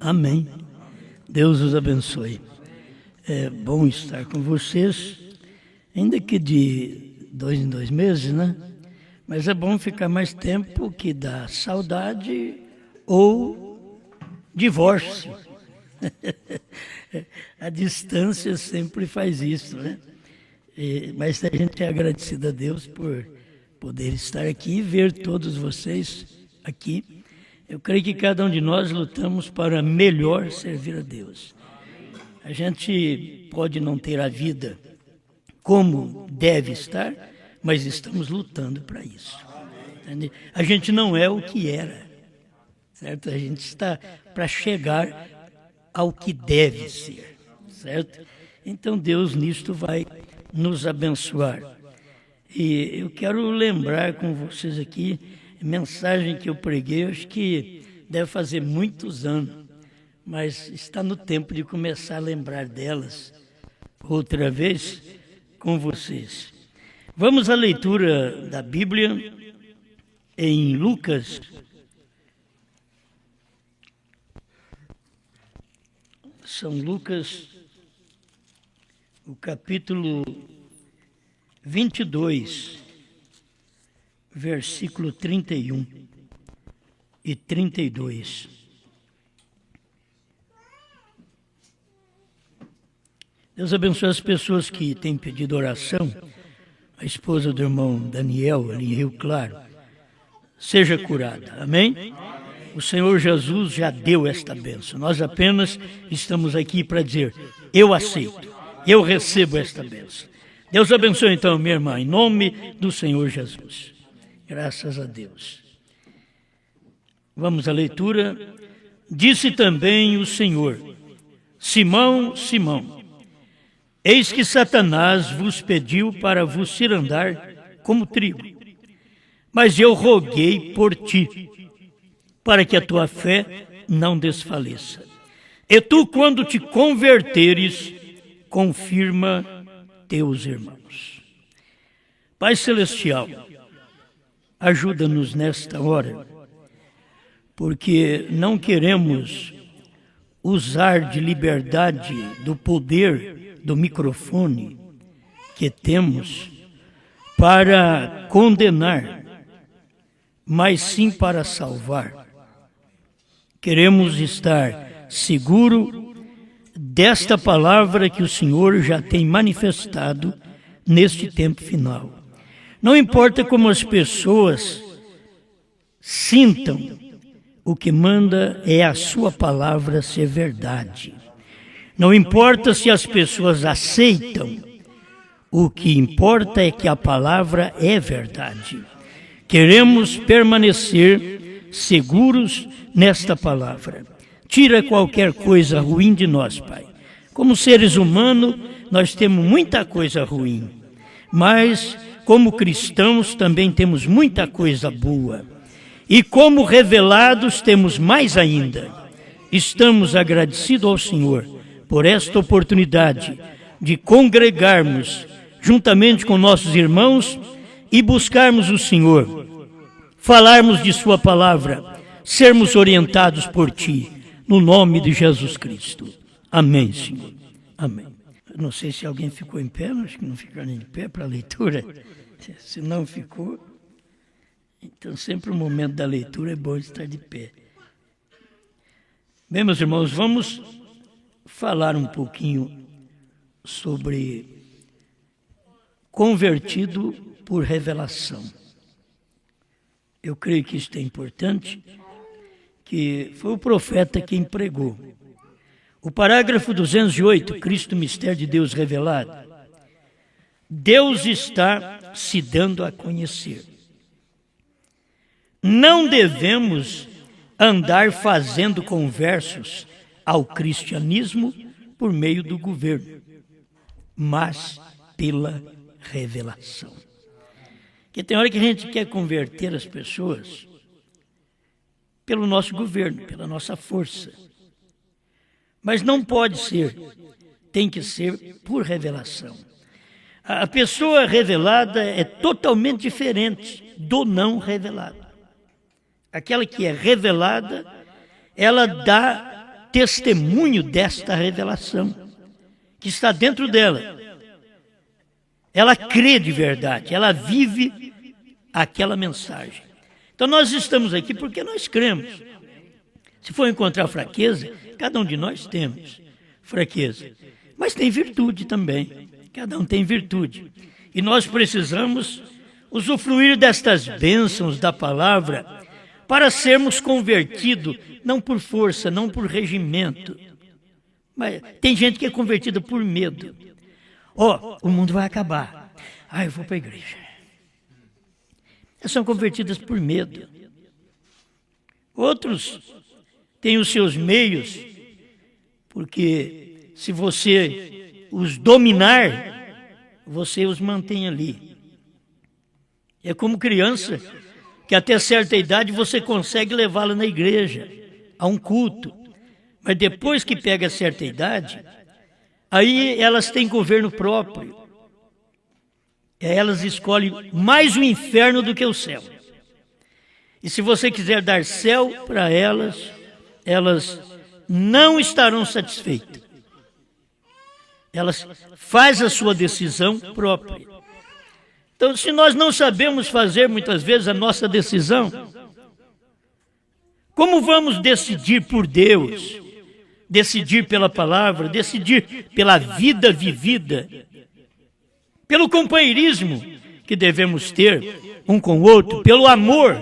Amém. Deus os abençoe. É bom estar com vocês, ainda que de 2 em 2 meses, né? Mas é bom ficar mais tempo, que dá saudade ou divórcio. A distância sempre faz isso, né? Mas a gente é agradecido a Deus por poder estar aqui e ver todos vocês aqui. Eu creio que cada um de nós lutamos para melhor servir a Deus. A gente pode não ter a vida como deve estar, mas estamos lutando para isso. A gente não é o que era, certo? A gente está para chegar ao que deve ser, certo? Então Deus nisto vai nos abençoar. E eu quero lembrar com vocês aqui a mensagem que eu preguei, acho que deve fazer muitos anos, mas está no tempo de começar a lembrar delas outra vez com vocês. Vamos à leitura da Bíblia em Lucas, São Lucas, o capítulo 22, versículo 31 e 32. Deus abençoe as pessoas que têm pedido oração. A esposa do irmão Daniel, ali em Rio Claro, seja curada. Amém? O Senhor Jesus já deu esta bênção. Nós apenas estamos aqui para dizer, eu aceito, eu recebo esta bênção. Deus abençoe então, minha irmã, em nome do Senhor Jesus. Graças a Deus. Vamos à leitura. Disse também o Senhor, Simão, Simão, eis que Satanás vos pediu para vos cirandar como trigo, mas eu roguei por ti, para que a tua fé não desfaleça. E tu, quando te converteres, confirma teus irmãos. Pai Celestial, ajuda-nos nesta hora, porque não queremos usar de liberdade do poder do microfone que temos para condenar, mas sim para salvar. Queremos estar seguro desta palavra que o Senhor já tem manifestado neste tempo final. Não importa como as pessoas sintam, o que manda é a sua palavra ser verdade. Não importa se as pessoas aceitam, o que importa é que a palavra é verdade. Queremos permanecer seguros nesta palavra. Tira qualquer coisa ruim de nós, Pai. Como seres humanos, nós temos muita coisa ruim, mas como cristãos também temos muita coisa boa. E como revelados temos mais ainda. Estamos agradecidos ao Senhor por esta oportunidade de congregarmos juntamente com nossos irmãos e buscarmos o Senhor, falarmos de Sua palavra, sermos orientados por Ti, no nome de Jesus Cristo. Amém, Senhor. Amém. Eu não sei se alguém ficou em pé, acho que não ficaram nem de pé para a leitura. Se não ficou, então sempre o momento da leitura é bom estar de pé. Bem, meus irmãos, vamos falar um pouquinho sobre convertido por revelação. Eu creio que isso é importante, que foi o profeta quem pregou. O parágrafo 208, Cristo, mistério de Deus revelado. Deus está se dando a conhecer. Não devemos andar fazendo conversos ao cristianismo por meio do governo, mas pela revelação. Porque tem hora que a gente quer converter as pessoas pelo nosso governo, pela nossa força. Mas não pode ser, tem que ser por revelação. A pessoa revelada é totalmente diferente do não revelado. Aquela que é revelada, ela dá testemunho desta revelação que está dentro dela. Ela crê de verdade, ela vive aquela mensagem. Então nós estamos aqui porque nós cremos. Se for encontrar fraqueza, cada um de nós temos fraqueza. Mas tem virtude também, cada um tem virtude. E nós precisamos usufruir destas bênçãos da palavra para sermos convertidos, não por força, não por regimento. Mas tem gente que é convertida por medo. O mundo vai acabar. Eu vou para a igreja. Elas são convertidas por medo. Outros têm os seus meios, porque se você os dominar, você os mantém ali. É como criança, que até certa idade você consegue levá-la na igreja, a um culto. Mas depois que pega certa idade, aí elas têm governo próprio. Elas escolhem mais o inferno do que o céu. E se você quiser dar céu para elas, elas não estarão satisfeitas. Elas fazem a sua decisão própria. Então, se nós não sabemos fazer muitas vezes a nossa decisão, como vamos decidir por Deus? Decidir pela palavra, decidir pela vida vivida, pelo companheirismo que devemos ter um com o outro, pelo amor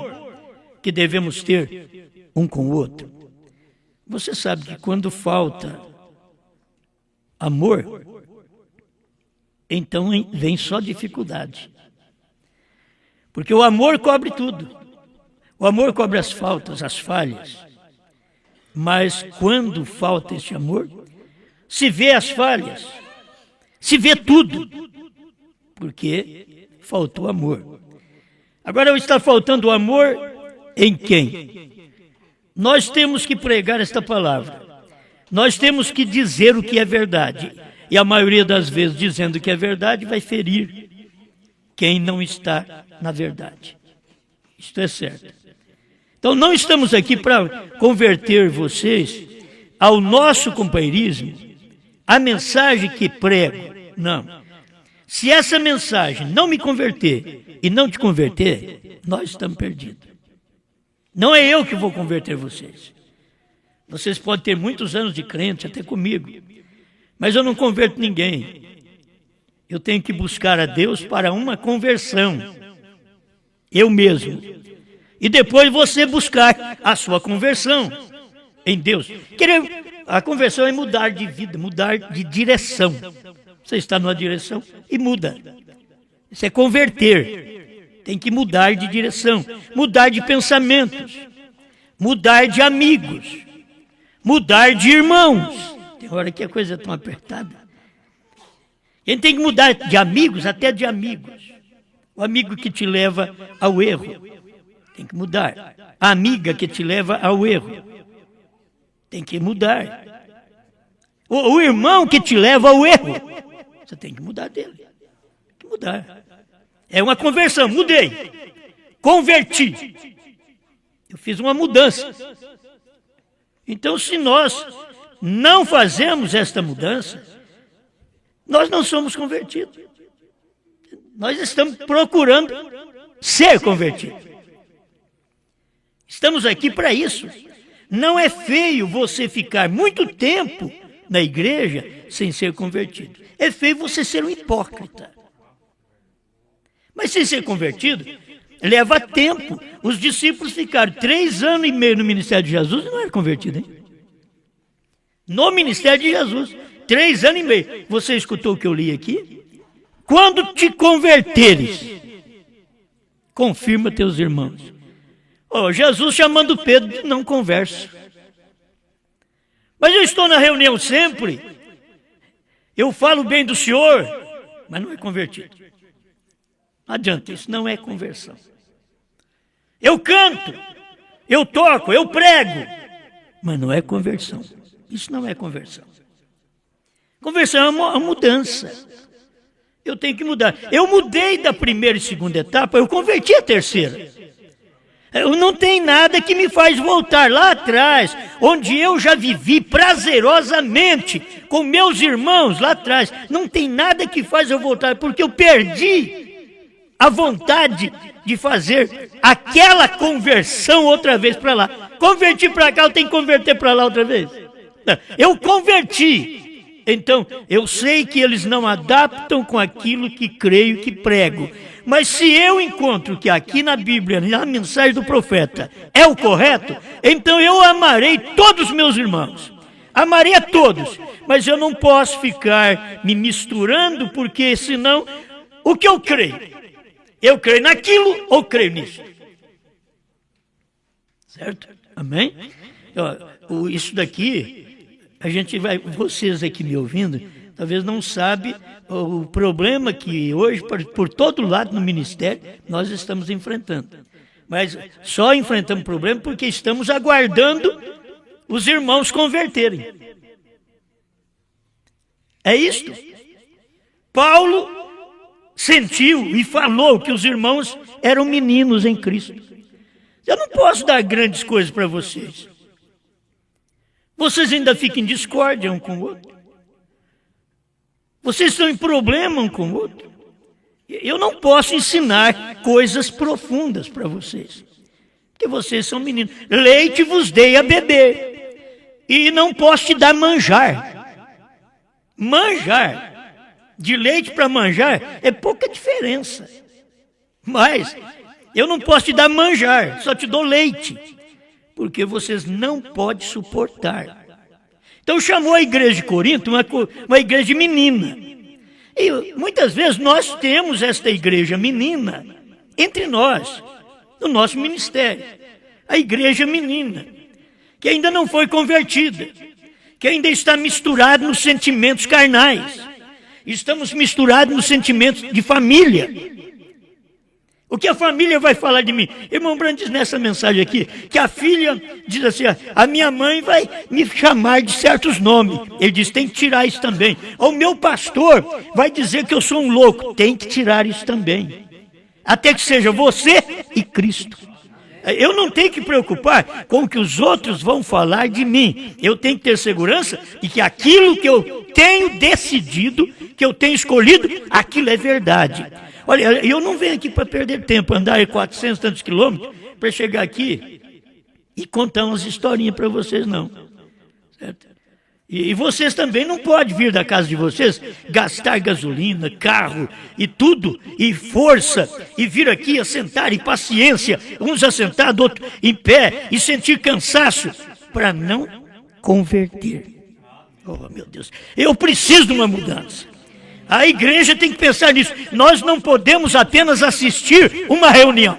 que devemos ter um com o outro. Você sabe que quando falta amor, então vem só dificuldade. Porque o amor cobre tudo. O amor cobre as faltas, as falhas. Mas quando falta esse amor, se vê as falhas, se vê tudo, porque faltou amor. Agora está faltando amor em quem? Nós temos que pregar esta palavra. Nós temos que dizer o que é verdade. E a maioria das vezes, dizendo o que é verdade, vai ferir quem não está na verdade. Isto é certo. Então não estamos aqui para converter vocês ao nosso companheirismo, a mensagem que prego. Não. Se essa mensagem não me converter e não te converter, nós estamos perdidos. Não é eu que vou converter vocês. Vocês podem ter muitos anos de crente, até comigo, mas eu não converto ninguém. Eu tenho que buscar a Deus para uma conversão. Eu mesmo. E depois você buscar a sua conversão em Deus. A conversão é mudar de vida, mudar de direção. Você está numa direção e muda. Isso é converter. Tem que mudar de direção, mudar de pensamentos, mudar de amigos, mudar de irmãos. Tem hora que a coisa é tão apertada. A gente tem que mudar de amigos, até de amigos. O amigo que te leva ao erro, tem que mudar. A amiga que te leva ao erro, tem que mudar. O irmão que te leva ao erro, você tem que mudar dele. Tem que mudar. É uma conversão, mudei. Converti. Eu fiz uma mudança. Então, se nós não fazemos esta mudança, nós não somos convertidos. Nós estamos procurando ser convertidos. Estamos aqui para isso. Não é feio você ficar muito tempo na igreja sem ser convertido. É feio você ser um hipócrita. Mas sem ser convertido, leva tempo. Os discípulos ficaram 3 anos e meio no ministério de Jesus e não eram convertidos, hein? No ministério de Jesus, 3 anos e meio. Você escutou o que eu li aqui? Quando te converteres, confirma teus irmãos. Jesus chamando Pedro de não converso. Mas eu estou na reunião sempre. Eu falo bem do Senhor, mas não é convertido. Não adianta, isso não é conversão. Eu canto, eu toco, eu prego, mas não é conversão. Isso não é conversão. Conversão é uma mudança. Eu tenho que mudar. Eu mudei da primeira e segunda etapa, eu converti a terceira. Não tem nada que me faz voltar lá atrás, onde eu já vivi prazerosamente com meus irmãos lá atrás. Não tem nada que faz eu voltar, porque eu perdi a vontade de fazer aquela conversão outra vez para lá. Converti para cá, eu tenho que converter para lá outra vez. Eu converti. Então, eu sei que eles não adaptam com aquilo que creio que prego. Mas se eu encontro que aqui na Bíblia, na mensagem do profeta, é o correto, então eu amarei todos os meus irmãos. Amarei a todos. Mas eu não posso ficar me misturando, porque senão, o que eu creio? Eu creio naquilo ou creio nisso? Certo? Amém? Isso daqui... A gente vai, vocês aqui me ouvindo, talvez não sabem o problema que hoje, por todo lado no ministério, nós estamos enfrentando. Mas só enfrentamos problema porque estamos aguardando os irmãos converterem. É isto. Paulo sentiu e falou que os irmãos eram meninos em Cristo. Eu não posso dar grandes coisas para vocês. Vocês ainda ficam em discórdia um com o outro. Vocês estão em problema um com o outro. Eu não posso ensinar coisas profundas para vocês. Porque vocês são meninos. Leite vos dei a beber. E não posso te dar manjar. Manjar. De leite para manjar é pouca diferença. Mas eu não posso te dar manjar, só te dou leite. Porque vocês não podem suportar. Então chamou a igreja de Corinto uma igreja menina. E muitas vezes nós temos esta igreja menina entre nós, no nosso ministério. A igreja menina, que ainda não foi convertida, que ainda está misturada nos sentimentos carnais. Estamos misturados nos sentimentos de família. O que a família vai falar de mim? Irmão Brandt diz nessa mensagem aqui, que a filha diz assim, a minha mãe vai me chamar de certos nomes. Ele diz, tem que tirar isso também. O meu pastor vai dizer que eu sou um louco. Tem que tirar isso também. Até que seja você e Cristo. Eu não tenho que preocupar com o que os outros vão falar de mim. Eu tenho que ter segurança de que aquilo que eu tenho decidido, que eu tenho escolhido, aquilo é verdade. Olha, eu não venho aqui para perder tempo, andar 400 tantos quilômetros, para chegar aqui e contar umas historinhas para vocês, não. Certo? E vocês também não podem vir da casa de vocês, gastar gasolina, carro e tudo, e força, e vir aqui assentar e paciência, uns assentados, outros em pé, e sentir cansaço, para não converter. Oh, meu Deus, eu preciso de uma mudança. A igreja tem que pensar nisso. Nós não podemos apenas assistir uma reunião.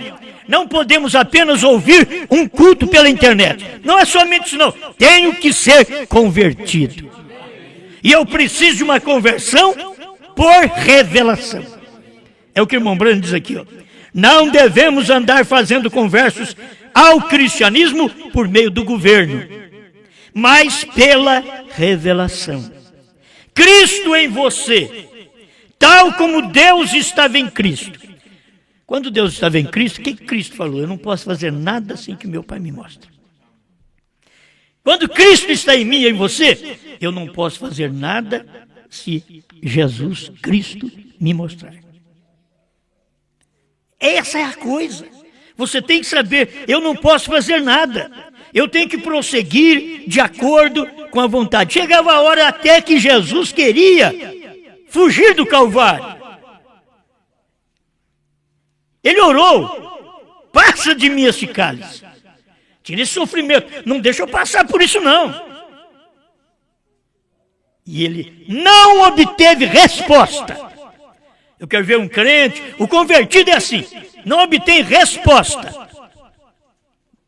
Não podemos apenas ouvir um culto pela internet. Não é somente isso, não. Tenho que ser convertido. E eu preciso de uma conversão por revelação. É o que o irmão Brandt diz aqui. Não devemos andar fazendo conversos ao cristianismo por meio do governo, mas pela revelação. Cristo em você, tal como Deus estava em Cristo. Quando Deus estava em Cristo, o que Cristo falou? Eu não posso fazer nada sem que meu Pai me mostre. Quando Cristo está em mim e em você, eu não posso fazer nada se Jesus Cristo me mostrar. Essa é a coisa. Você tem que saber, eu não posso fazer nada. Eu tenho que prosseguir de acordo com a vontade. Chegava a hora até que Jesus queria fugir do Calvário. Ele orou, passa de mim esse cálice. Tira esse sofrimento, não deixa eu passar por isso não. E ele não obteve resposta. Eu quero ver um crente, o convertido é assim, não obtém resposta.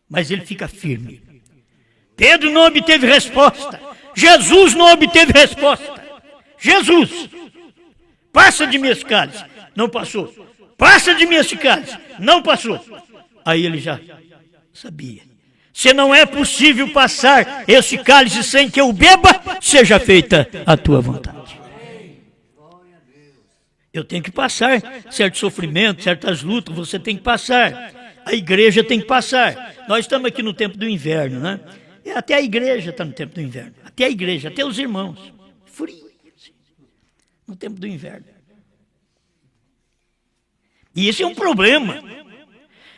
Mas ele fica firme. Pedro não obteve resposta. Jesus não obteve resposta. Jesus, passa de mim esse cálice. Não passou. Passa de mim esse cálice. Não passou. Aí ele já sabia. Se não é possível passar esse cálice sem que eu beba, seja feita a tua vontade. Eu tenho que passar certo sofrimento, certas lutas, você tem que passar. a igreja tem que passar. Nós estamos aqui no tempo do inverno, né? Até a igreja está no tempo do inverno. Até a igreja, até os irmãos. Frio. No tempo do inverno. E isso é um problema.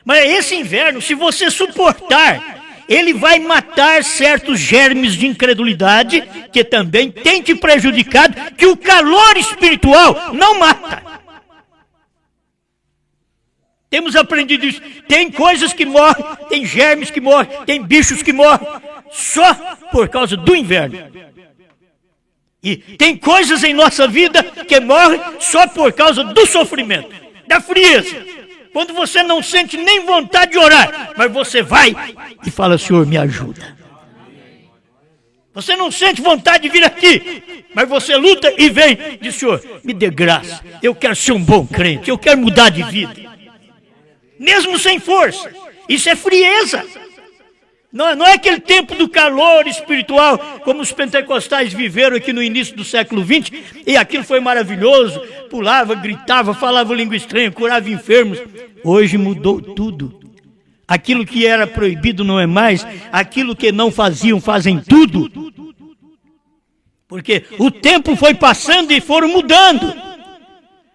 Mas esse inverno, se você suportar, ele vai matar certos germes de incredulidade que também tem te prejudicado, que o calor espiritual não mata. Temos aprendido isso. Tem coisas que morrem, tem germes que morrem, tem bichos que morrem, só por causa do inverno. E tem coisas em nossa vida que morrem só por causa do sofrimento, da frieza. Quando você não sente nem vontade de orar, mas você vai e fala, Senhor, me ajuda. Você não sente vontade de vir aqui, mas você luta e vem e diz, Senhor, me dê graça. Eu quero ser um bom crente, eu quero mudar de vida. Mesmo sem força. Isso é frieza. Não é aquele tempo do calor espiritual, como os pentecostais viveram aqui no início do século XX, e aquilo foi maravilhoso, pulava, gritava, falava língua estranha, curava enfermos. Hoje mudou tudo. Aquilo que era proibido não é mais, aquilo que não faziam, fazem tudo. Porque o tempo foi passando e foram mudando.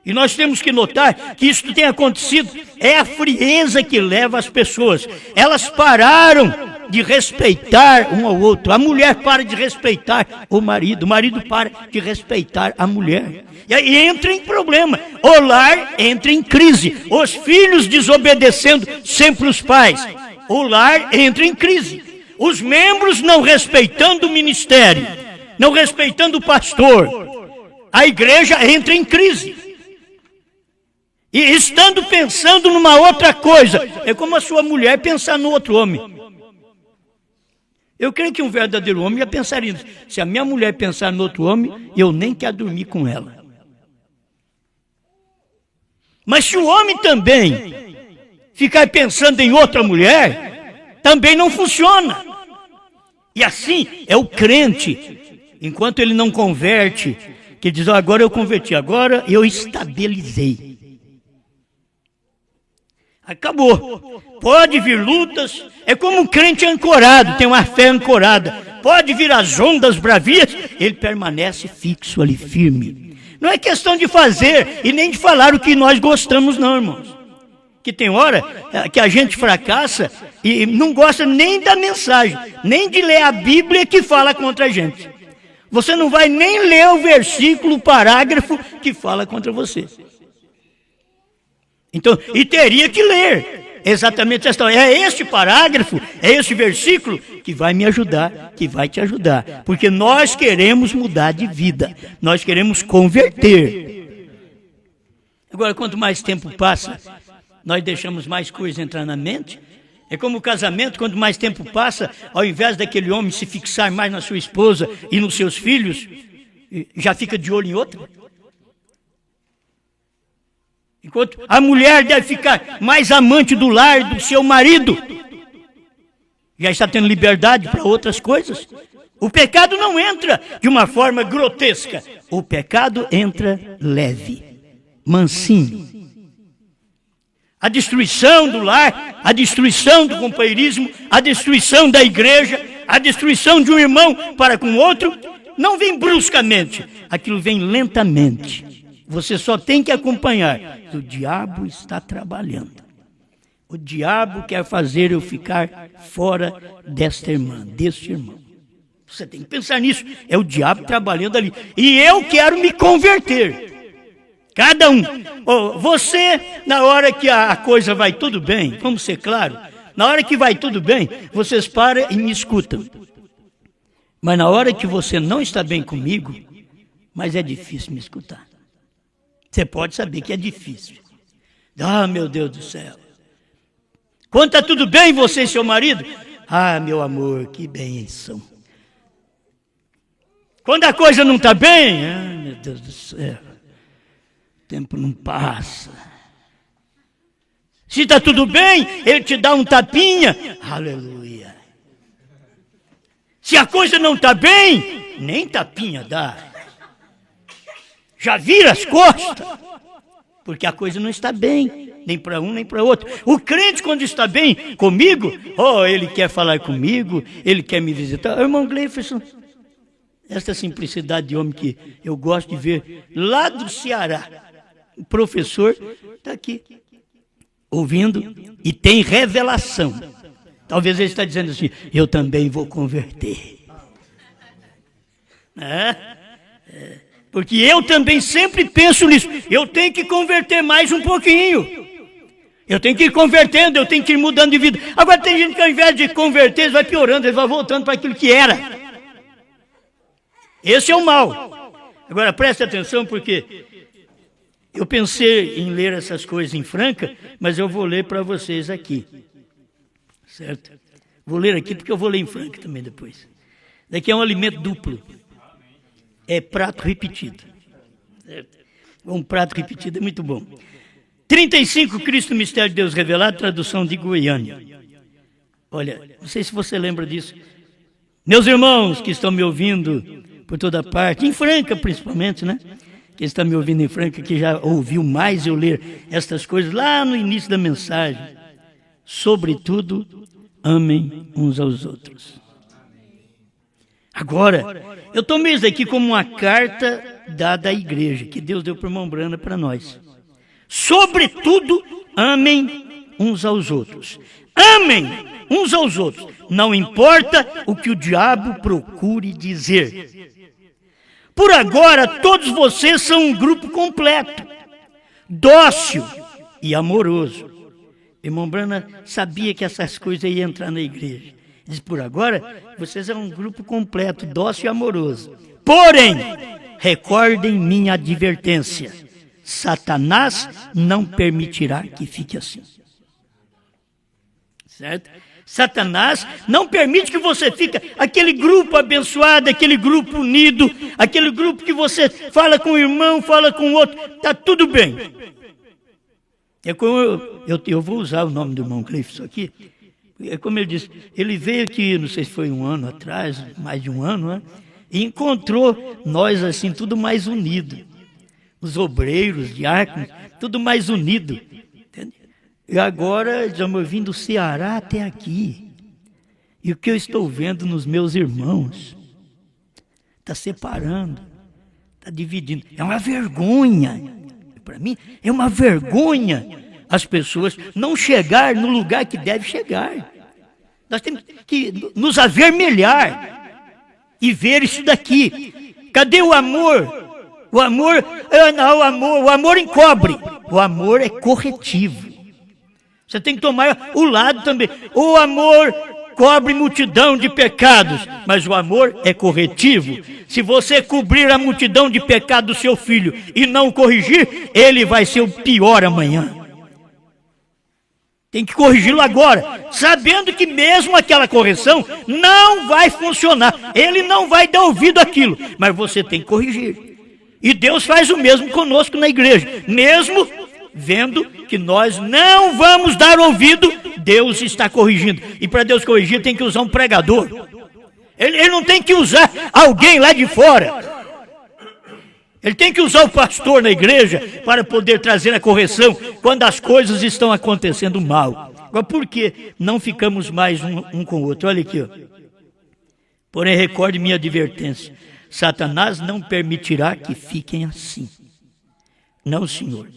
E nós temos que notar que isso tem acontecido, é a frieza que leva as pessoas. Elas pararam de respeitar um ao outro. A mulher para de respeitar o marido para de respeitar a mulher. E aí entra em problema. O lar entra em crise. Os filhos desobedecendo sempre os pais. O lar entra em crise. Os membros não respeitando o ministério, não respeitando o pastor. A igreja entra em crise. E estando pensando numa outra coisa, é como a sua mulher pensar no outro homem. Eu creio que um verdadeiro homem ia pensar nisso. Se a minha mulher pensar no outro homem, eu nem quero dormir com ela. Mas se o homem também ficar pensando em outra mulher, também não funciona. E assim é o crente, enquanto ele não converte, que diz, agora eu converti, agora eu estabilizei. Acabou. Pode vir lutas, é como um crente ancorado, tem uma fé ancorada. Pode vir as ondas bravias, ele permanece fixo ali, firme. Não é questão de fazer e nem de falar o que nós gostamos não, irmãos. Que tem hora que a gente fracassa e não gosta nem da mensagem, nem de ler a Bíblia que fala contra a gente. Você não vai nem ler o versículo, o parágrafo que fala contra você. Então, e teria que ler exatamente essa história. É este parágrafo, é este versículo que vai me ajudar, que vai te ajudar. Porque nós queremos mudar de vida, nós queremos converter. Agora, quanto mais tempo passa, nós deixamos mais coisas entrar na mente. É como o casamento, quanto mais tempo passa, ao invés daquele homem se fixar mais na sua esposa e nos seus filhos, já fica de olho em outra. Enquanto a mulher deve ficar mais amante do lar do seu marido, já está tendo liberdade para outras coisas. O pecado não entra de uma forma grotesca. O pecado entra leve, mansinho. A destruição do lar, a destruição do companheirismo, a destruição da igreja, a destruição de um irmão para com outro, não vem bruscamente, aquilo vem lentamente. Você só tem que acompanhar. O diabo está trabalhando. O diabo quer fazer eu ficar fora desta irmã, deste irmão. Você tem que pensar nisso. É o diabo trabalhando ali. E eu quero me converter. Cada um. Você, na hora que a coisa vai tudo bem, vamos ser claros, na hora que vai tudo bem, vocês param e me escutam. Mas na hora que você não está bem comigo, mas é difícil me escutar. Você pode saber que é difícil. Ah, meu Deus do céu. Quando está tudo bem, você e seu marido? Ah, meu amor, que bênção. Quando a coisa não está bem, ah, meu Deus do céu. O tempo não passa. Se está tudo bem, ele te dá um tapinha. Aleluia. Se a coisa não está bem, nem tapinha dá. Já vira as costas. Porque a coisa não está bem. nem para um, nem para outro. O crente, quando está bem comigo, ele quer falar comigo, ele quer me visitar. Irmão Gleifson, essa simplicidade de homem que eu gosto de ver lá do Ceará. O professor está aqui, ouvindo, e tem revelação. Talvez ele está dizendo assim, eu também vou converter. Porque eu também sempre penso nisso. Eu tenho que converter mais um pouquinho. Eu tenho que ir convertendo, eu tenho que ir mudando de vida. Agora tem gente que ao invés de converter, ele vai piorando, ele vai voltando para aquilo que era. Esse é o mal. Agora preste atenção, porque eu pensei em ler essas coisas em Franca, mas eu vou ler para vocês aqui. Certo? Vou ler aqui porque eu vou ler em Franca também depois. Daqui é um alimento duplo. É prato repetido. Certo? Um prato repetido é muito bom. 35, Cristo, Mistério de Deus Revelado, tradução de Goiânia. Olha, não sei se você lembra disso. Meus irmãos que estão me ouvindo por toda parte, em Franca principalmente, né? Quem está me ouvindo em Franca, que já ouviu mais eu ler estas coisas lá no início da mensagem. Sobretudo, amem uns aos outros. Agora, eu tomei isso aqui como uma carta dada à igreja, que Deus deu para o irmão Brana para nós. Sobretudo, amem uns aos outros. Amem uns aos outros. Não importa o que o diabo procure dizer. Por agora, todos vocês são um grupo completo, dócil e amoroso. Irmão Brana sabia que essas coisas iam entrar na igreja. Diz, por agora, vocês são um grupo completo, dócil e amoroso. Porém, recordem minha advertência. Satanás não permitirá que fique assim. Certo? Satanás não permite que você fique aquele grupo abençoado, aquele grupo unido, aquele grupo que você fala com um irmão, fala com outro, está tudo bem. É como eu vou usar o nome do irmão Gleifson aqui. É como ele disse, ele veio aqui, não sei se foi um ano atrás, mais de um ano, né? E encontrou nós assim, tudo mais unido. Os obreiros, diáconos, tudo mais unido. Entende? E agora, eu vim do Ceará até aqui. E o que eu estou vendo nos meus irmãos está separando, está dividindo. É uma vergonha. Para mim, é uma vergonha as pessoas não chegar no lugar que deve chegar. Nós temos que nos avermelhar e ver isso daqui. Cadê o amor? O amor encobre. O amor é corretivo. Você tem que tomar o lado também. O amor cobre multidão de pecados, mas o amor é corretivo. Se você cobrir a multidão de pecados do seu filho e não corrigir, ele vai ser o pior amanhã. Tem que corrigi-lo agora, sabendo que mesmo aquela correção não vai funcionar. Ele não vai dar ouvido àquilo, mas você tem que corrigir. E Deus faz o mesmo conosco na igreja. Mesmo vendo que nós não vamos dar ouvido, Deus está corrigindo. E para Deus corrigir tem que usar um pregador. Ele não tem que usar alguém lá de fora. Ele tem que usar o pastor na igreja para poder trazer a correção quando as coisas estão acontecendo mal. Agora, por que não ficamos mais um com o outro? Olha aqui, ó. Porém, recorde minha advertência. Satanás não permitirá que fiquem assim. Não, senhor.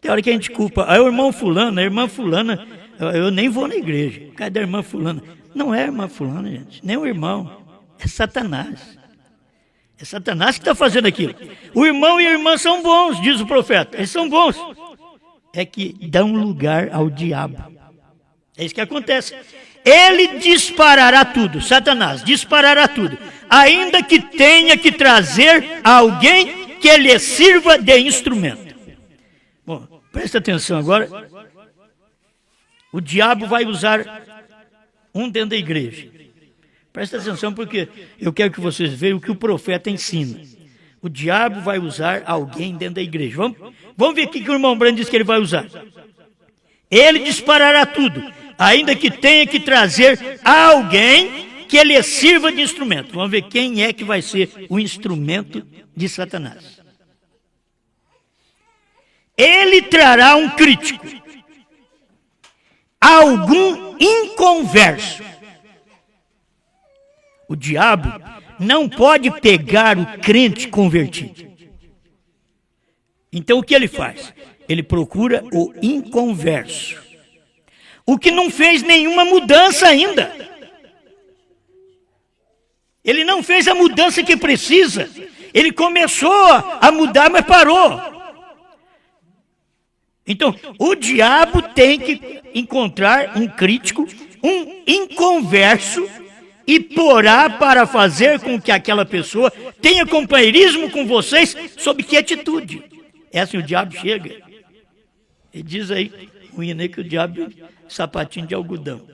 Tem hora que a gente culpa. O irmão fulano, a irmã fulana, eu nem vou na igreja. Cadê a irmã fulana? Não é a irmã fulana, gente. Nem o irmão. É Satanás. É Satanás que está fazendo aquilo. O irmão e a irmã são bons, diz o profeta. Eles são bons. É que dão lugar ao diabo. É isso que acontece. Ele disparará tudo. Satanás disparará tudo. Ainda que tenha que trazer alguém que lhe sirva de instrumento. Bom, presta atenção agora. O diabo vai usar um dentro da igreja. Presta atenção porque eu quero que vocês vejam o que o profeta ensina. O diabo vai usar alguém dentro da igreja. Vamos ver o que o irmão Brando diz que ele vai usar. Ele disparará tudo, ainda que tenha que trazer alguém que lhe sirva de instrumento. Vamos ver quem é que vai ser o instrumento de Satanás. Ele trará um crítico. algum inconverso. O diabo não pode pegar o crente convertido. Então o que ele faz? Ele procura o inconverso. O que não fez nenhuma mudança ainda. Ele não fez a mudança que precisa. Ele começou a mudar, mas parou. Então, o diabo tem que encontrar um crítico, um inconverso, e porá para fazer com que aquela pessoa tenha companheirismo com vocês, sob que atitude? É assim, o diabo chega. Ele diz aí, o hino aí, que o diabo é sapatinho de algodão.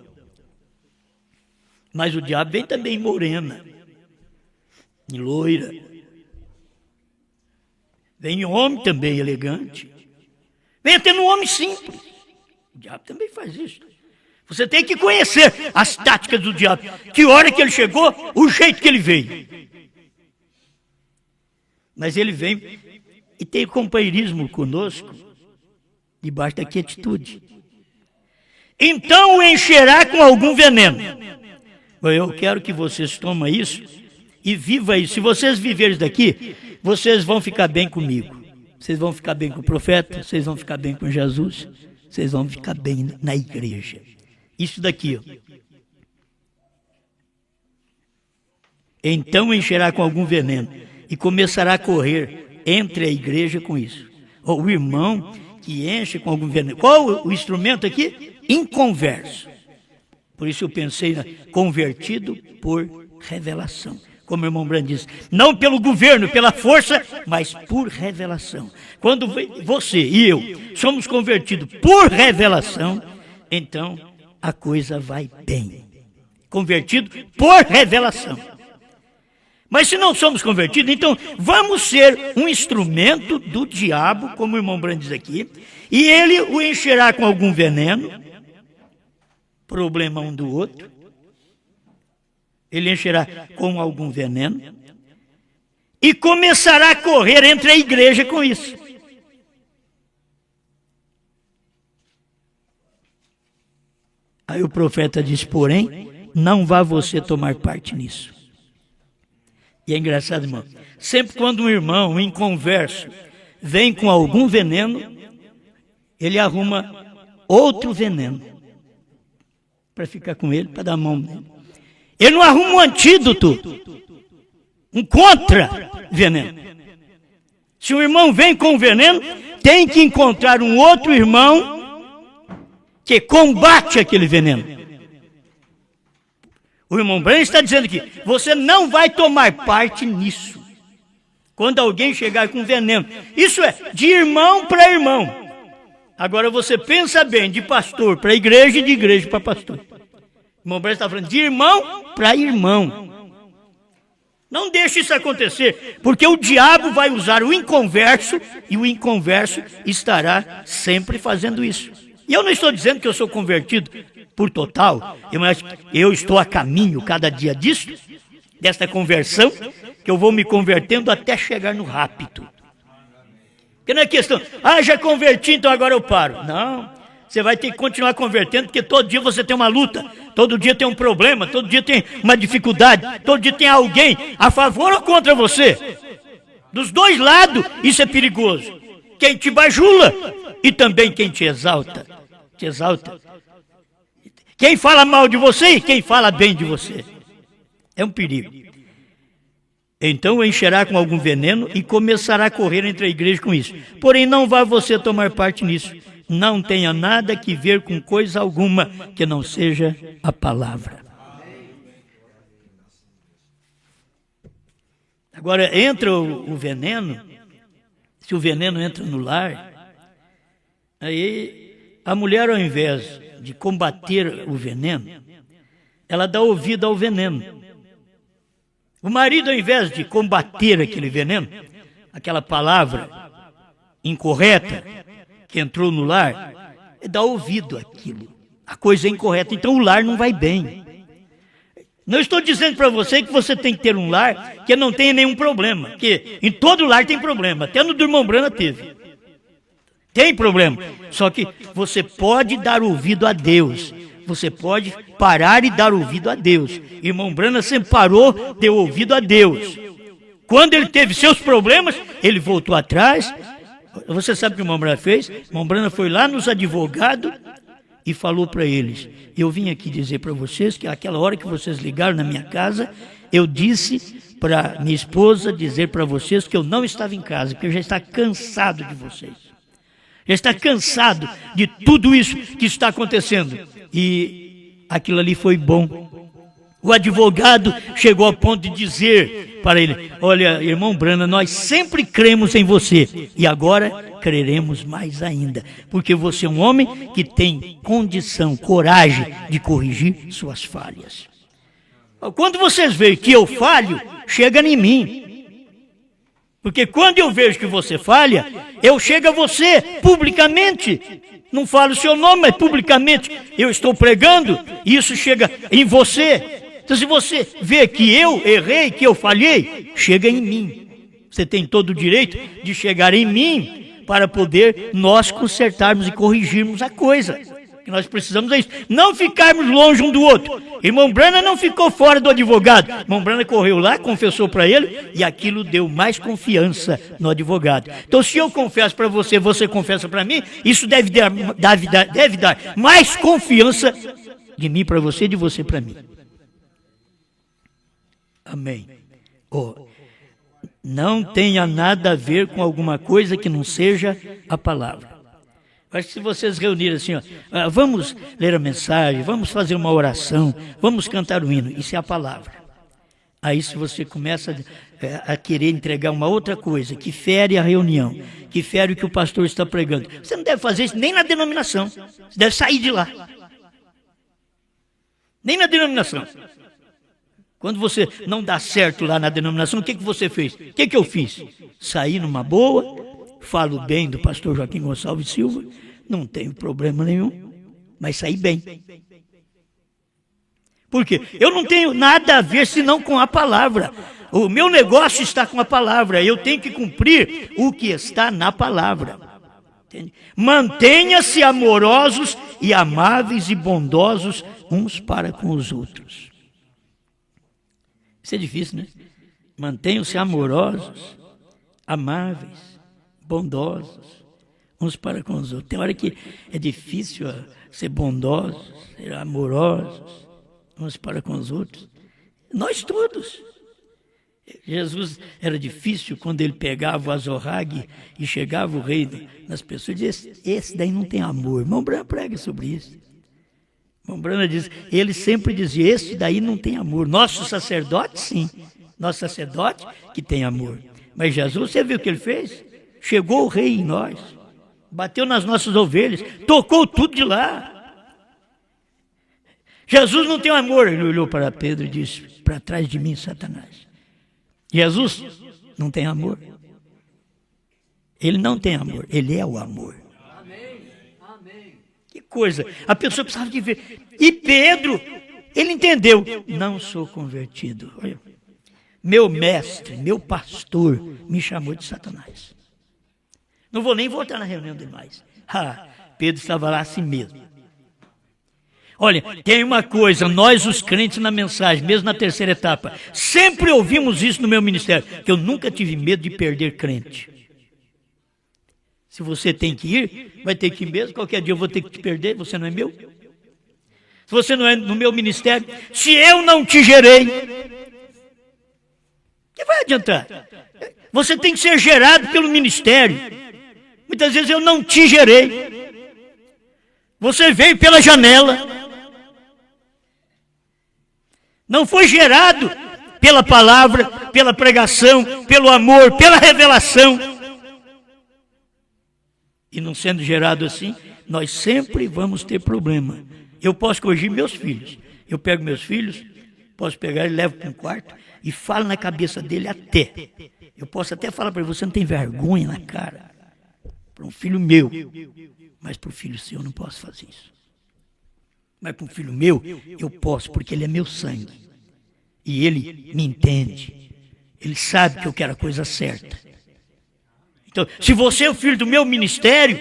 Mas o diabo vem também morena, em loira. Vem homem também elegante. Vem até no homem simples. O diabo também faz isso. Você tem que conhecer as táticas do diabo. Que hora que ele chegou, o jeito que ele veio. Mas ele vem e tem companheirismo conosco, debaixo da quietude. Então o encherá com algum veneno. Eu quero que vocês tomem isso e vivam isso. Se vocês viverem isso daqui, vocês vão ficar bem comigo. Vocês vão ficar bem com o profeta, vocês vão ficar bem com Jesus, vocês vão ficar bem na igreja. Isso daqui, ó. Então encherá com algum veneno e começará a correr entre a igreja com isso. O irmão que enche com algum veneno. Qual o instrumento aqui? Inconverso. Por isso eu pensei convertido por revelação. Como o irmão Brando diz, não pelo governo, pela força, mas por revelação. Quando você e eu somos convertidos por revelação, então a coisa vai bem. Convertido por revelação. Mas se não somos convertidos, então vamos ser um instrumento do diabo, como o irmão Brando diz aqui, e ele o encherá com algum veneno, problema um do outro, ele encherá com algum veneno, e começará a correr entre a igreja com isso. Aí o profeta diz, porém, não vá você tomar parte nisso. E é engraçado, irmão, sempre quando um irmão, um inconverso, vem com algum veneno, ele arruma outro veneno para ficar com ele, para dar a mão nele. Ele não arruma um antídoto, um contra-veneno. Se um irmão vem com veneno, tem que encontrar um outro irmão que combate aquele veneno. O irmão Brando está dizendo aqui, você não vai tomar parte nisso. Quando alguém chegar com veneno. Isso é, de irmão para irmão. Agora você pensa bem, de pastor para igreja e de igreja para pastor. O irmão Brando está falando de irmão para irmão. Não deixe isso acontecer, porque o diabo vai usar o inconverso e o inconverso estará sempre fazendo isso. E eu não estou dizendo que eu sou convertido por total, eu estou a caminho cada dia disso, desta conversão, que eu vou me convertendo até chegar no rapto. Porque não é questão, já converti, então agora eu paro. Não, você vai ter que continuar convertendo, porque todo dia você tem uma luta, todo dia tem um problema, todo dia tem uma dificuldade, todo dia tem alguém a favor ou contra você. Dos dois lados, isso é perigoso. Quem te bajula e também quem te exalta. Te exalta. Quem fala mal de você e quem fala bem de você. É um perigo. Então encherá com algum veneno e começará a correr entre a igreja com isso. Porém, não vá você tomar parte nisso. Não tenha nada que ver com coisa alguma que não seja a palavra. Agora, entra o veneno, se o veneno entra no lar, aí a mulher, ao invés de combater o veneno, ela dá ouvido ao veneno. O marido, ao invés de combater aquele veneno, aquela palavra incorreta que entrou no lar, dá ouvido àquilo. A coisa é incorreta, então o lar não vai bem. Não estou dizendo para você que você tem que ter um lar que não tenha nenhum problema, porque em todo lar tem problema, até no do irmão Brana teve. Tem problema. Só que você pode dar ouvido a Deus. Você pode parar e dar ouvido a Deus. Irmão Branham sempre parou, deu ouvido a Deus. Quando ele teve seus problemas, ele voltou atrás. Você sabe o que o irmão Branham fez? O irmão Branham foi lá nos advogados e falou para eles: eu vim aqui dizer para vocês que aquela hora que vocês ligaram na minha casa, eu disse para minha esposa dizer para vocês que eu não estava em casa, que eu já estava cansado de vocês. Já está cansado de tudo isso que está acontecendo. E aquilo ali foi bom. O advogado chegou ao ponto de dizer para ele: olha, irmão Branham, nós sempre cremos em você e agora creremos mais ainda, porque você é um homem que tem condição, coragem de corrigir suas falhas. Quando vocês veem que eu falho, chega em mim. Porque quando eu vejo que você falha, eu chego a você publicamente. Não falo o seu nome, mas publicamente eu estou pregando e isso chega em você. Então se você vê que eu errei, que eu falhei, chega em mim. Você tem todo o direito de chegar em mim para poder nós consertarmos e corrigirmos a coisa. Que nós precisamos disso. Não ficarmos longe um do outro. Irmão Branham não ficou fora do advogado. Irmão Branham correu lá, confessou para ele e aquilo deu mais confiança no advogado. Então se eu confesso para você, você confessa para mim, isso deve dar mais confiança de mim para você e de você para mim. Amém. Não tenha nada a ver com alguma coisa que não seja a palavra. Acho que se vocês reunirem assim, vamos ler a mensagem, vamos fazer uma oração, vamos cantar o hino, isso é a palavra. Aí se você começa a querer entregar uma outra coisa, que fere a reunião, que fere o que o pastor está pregando, você não deve fazer isso nem na denominação, você deve sair de lá. Nem na denominação. Quando você não dá certo lá na denominação, o que você fez? O que eu fiz? Saí numa boa, falo bem do pastor Joaquim Gonçalves Silva, não tenho problema nenhum, mas saí bem. Por quê? Eu não tenho nada a ver senão com a palavra. O meu negócio está com a palavra, eu tenho que cumprir o que está na palavra. Mantenha-se amorosos e amáveis e bondosos uns para com os outros. Isso é difícil, né? Mantenham-se amorosos, amáveis, bondosos, uns para com os outros. Tem hora que é difícil ser bondosos, ser amorosos, uns para com os outros. Nós todos. Jesus era difícil quando ele pegava o azorrague e chegava o rei nas pessoas e dizia: esse daí não tem amor. Irmão Branham prega sobre isso. Irmão Branham diz, ele sempre dizia: esse daí não tem amor. Nosso sacerdote, sim. Nosso sacerdote que tem amor. Mas Jesus, você viu o que ele fez? Chegou o rei em nós, bateu nas nossas ovelhas, tocou tudo de lá. Jesus não tem amor. Ele olhou para Pedro e disse: para trás de mim, Satanás. Jesus não tem amor. Ele não tem amor, ele é o amor. Que coisa, a pessoa precisava de ver. E Pedro, ele entendeu: não sou convertido. Olha, meu mestre, meu pastor me chamou de Satanás. Não vou nem voltar na reunião dele mais. Pedro estava lá assim mesmo. Olha, tem uma coisa, nós os crentes na mensagem, mesmo na terceira etapa, sempre ouvimos isso no meu ministério, que eu nunca tive medo de perder crente. Se você tem que ir, vai ter que ir mesmo, qualquer dia eu vou ter que te perder, você não é meu. Se você não é no meu ministério, se eu não te gerei, que vai adiantar? Você tem que ser gerado pelo ministério. Muitas vezes eu não te gerei. Você veio pela janela. Não foi gerado pela palavra, pela pregação, pelo amor, pela revelação. E não sendo gerado assim, nós sempre vamos ter problema. Eu posso corrigir meus filhos. Eu pego meus filhos, posso pegar e levo para um quarto e falo na cabeça dele até. Eu posso até falar para ele: você não tem vergonha na cara. Para um filho meu. Mas para o filho seu eu não posso fazer isso. Mas para um filho meu, eu posso, porque ele é meu sangue. E ele me entende. Ele sabe que eu quero a coisa certa. Então, se você é o filho do meu ministério,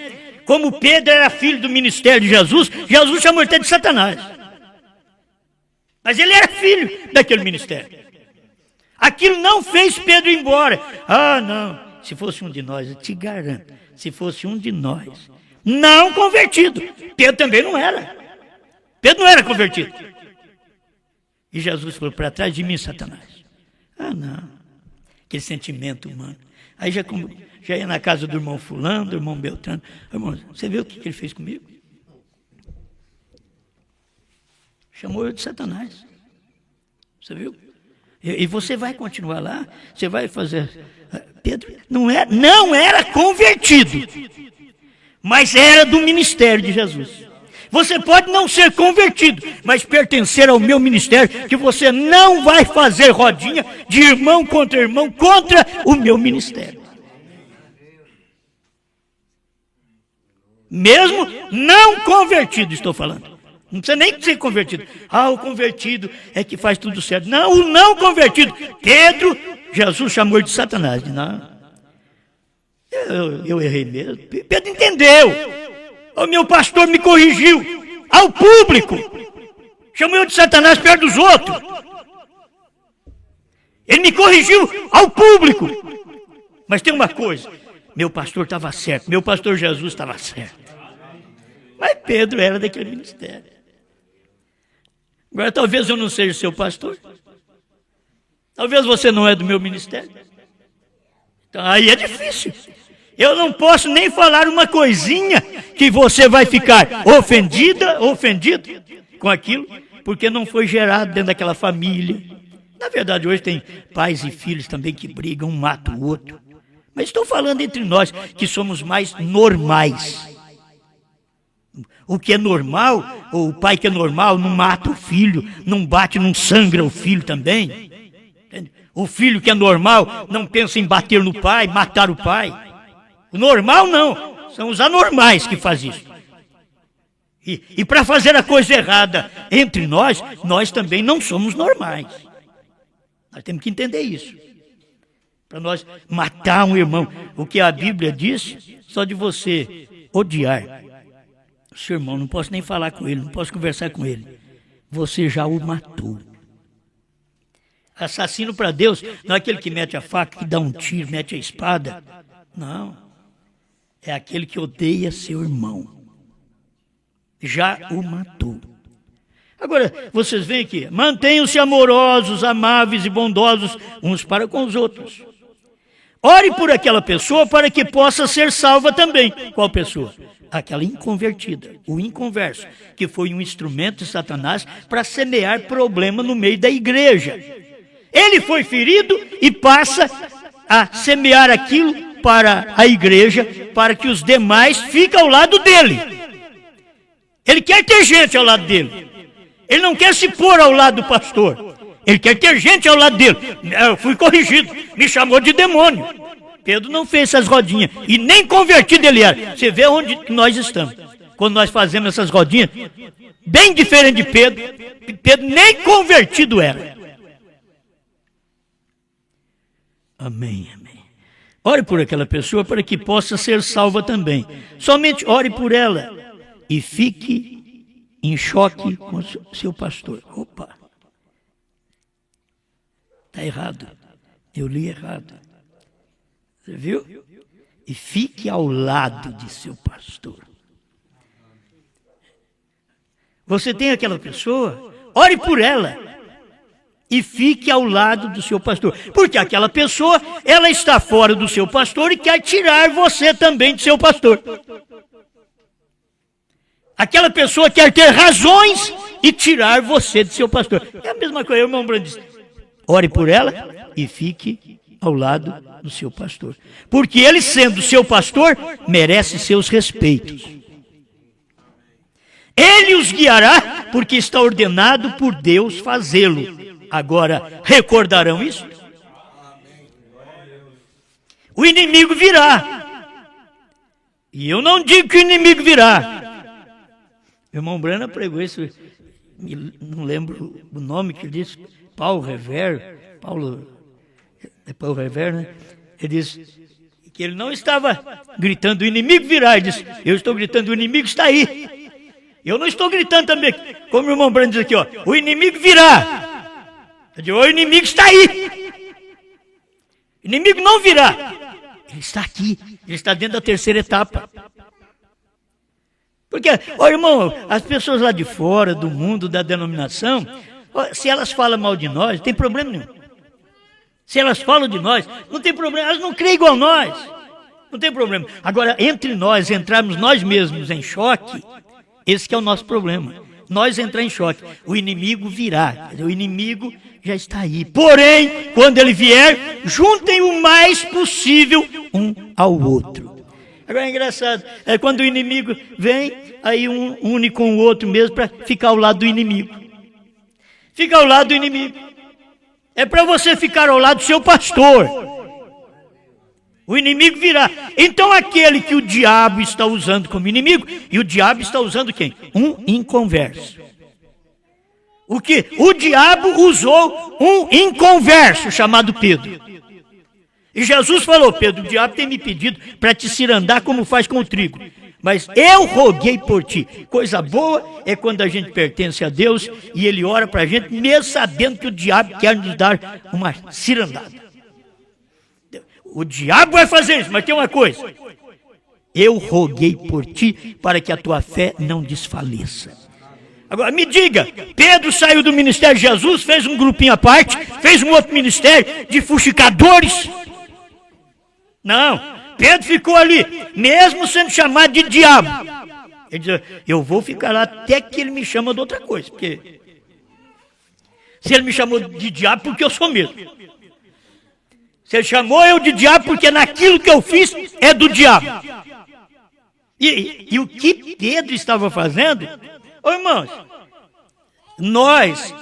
Como Pedro era filho do ministério de Jesus, Jesus chamou ele de Satanás. Mas ele era filho daquele ministério. Aquilo não fez Pedro ir embora. Ah, não. Se fosse um de nós, eu te garanto, se fosse um de nós, não convertido. Pedro também não era. Pedro não era convertido. E Jesus falou, para trás de mim, Satanás. Ah, não. Aquele sentimento humano. Aí já ia na casa do irmão fulano, do irmão Beltrano. Irmão, você viu o que ele fez comigo? Chamou eu de Satanás. Você viu? E você vai continuar lá? Você vai fazer... Pedro não era convertido, mas era do ministério de Jesus. Você pode não ser convertido, mas pertencer ao meu ministério, que você não vai fazer rodinha de irmão contra o meu ministério. Mesmo não convertido, estou falando. Não precisa nem ser convertido. Ah, o convertido é que faz tudo certo. Não, o não convertido. Pedro, Jesus chamou de Satanás. Não, eu errei mesmo. Pedro entendeu. O meu pastor me corrigiu. Ao público. Chamou eu de Satanás perto dos outros. Ele me corrigiu ao público. Mas tem uma coisa. Meu pastor estava certo. Meu pastor Jesus estava certo. Mas Pedro era daquele ministério. Agora, talvez eu não seja seu pastor. Talvez você não é do meu ministério. Então, aí é difícil. Eu não posso nem falar uma coisinha que você vai ficar ofendido com aquilo, porque não foi gerado dentro daquela família. Na verdade, hoje tem pais e filhos também que brigam, um mata o outro. Mas estou falando entre nós, que somos mais normais. O que é normal, ou o pai que é normal, não mata o filho, não bate, não sangra o filho também. O filho que é normal não pensa em bater no pai, matar o pai. O normal não, são os anormais que fazem isso. E para fazer a coisa errada entre nós também não somos normais. Nós temos que entender isso. Para nós matar um irmão, o que a Bíblia diz, só de você odiar o seu irmão, não posso nem falar com ele, não posso conversar com ele. Você já o matou. Assassino para Deus não é aquele que mete a faca, que dá um tiro, mete a espada. Não. É aquele que odeia seu irmão. Já o matou. Agora, vocês veem aqui. Mantenham-se amorosos, amáveis e bondosos uns para com os outros. Ore por aquela pessoa para que possa ser salva também. Qual pessoa? Aquela inconvertida, o inconverso, que foi um instrumento de Satanás para semear problema no meio da igreja. Ele foi ferido e passa a semear aquilo para a igreja, para que os demais fiquem ao lado dele. Ele quer ter gente ao lado dele. Ele não quer se pôr ao lado do pastor. Ele quer ter gente ao lado dele. Eu fui corrigido, me chamou de demônio. Pedro não fez essas rodinhas, e nem convertido ele era. Você vê onde nós estamos. Quando nós fazemos essas rodinhas, bem diferente de Pedro. Pedro nem convertido era. Amém, amém. Ore por aquela pessoa para que possa ser salva também. Somente ore por ela e fique em choque com o seu pastor. Opa, está errado. Eu li errado. Você viu? E fique ao lado de seu pastor. Você tem aquela pessoa, ore por ela e fique ao lado do seu pastor. Porque aquela pessoa, ela está fora do seu pastor e quer tirar você também de seu pastor. Aquela pessoa quer ter razões e tirar você de seu pastor. É a mesma coisa, o irmão Brando diz, ore por ela e fique ao lado do seu pastor. Porque ele, sendo seu pastor, merece seus respeitos. Ele os guiará porque está ordenado por Deus fazê-lo. Agora, recordarão isso? O inimigo virá. E eu não digo que o inimigo virá. O irmão Brana pregou isso, não lembro o nome que ele disse, Paulo Revere, né? Ele diz que ele não estava gritando, o inimigo virá. Ele disse, eu estou gritando, o inimigo está aí. Eu não estou gritando também, como o irmão Brando diz aqui, ó, o inimigo virá. Eu digo, o inimigo está aí. O inimigo não virá. Ele está aqui, ele está dentro da terceira etapa. Porque, ó irmão, as pessoas lá de fora, do mundo, da denominação, ó, se elas falam mal de nós, não tem problema nenhum. Se elas falam de nós, não tem problema, elas não creem igual nós. Não tem problema. Agora, entre nós, entrarmos nós mesmos em choque, esse que é o nosso problema. Nós entrar em choque. O inimigo virá. O inimigo já está aí. Porém, quando ele vier, juntem o mais possível um ao outro. Agora é engraçado. É quando o inimigo vem, aí um une com o outro mesmo para ficar ao lado do inimigo. Fica ao lado do inimigo. É para você ficar ao lado do seu pastor. O inimigo virá. Então aquele que o diabo está usando como inimigo, e o diabo está usando quem? Um inconverso. O que? O diabo usou um inconverso chamado Pedro. E Jesus falou, Pedro, o diabo tem me pedido para te cirandar como faz com o trigo. Mas eu roguei por ti. Coisa boa é quando a gente pertence a Deus e Ele ora para a gente, mesmo sabendo que o diabo quer nos dar uma cirandada. O diabo vai fazer isso, mas tem uma coisa. Eu roguei por ti para que a tua fé não desfaleça. Agora me diga, Pedro saiu do ministério de Jesus, fez um grupinho à parte, fez um outro ministério de fuxicadores? Não, Pedro ficou ali, mesmo sendo chamado de diabo. Ele diz, eu vou ficar lá até que ele me chama de outra coisa, porque se ele me chamou de diabo, porque eu sou mesmo. Se ele chamou eu de diabo, porque naquilo que eu fiz é do diabo. E o que Pedro estava fazendo? Ô irmãos, nós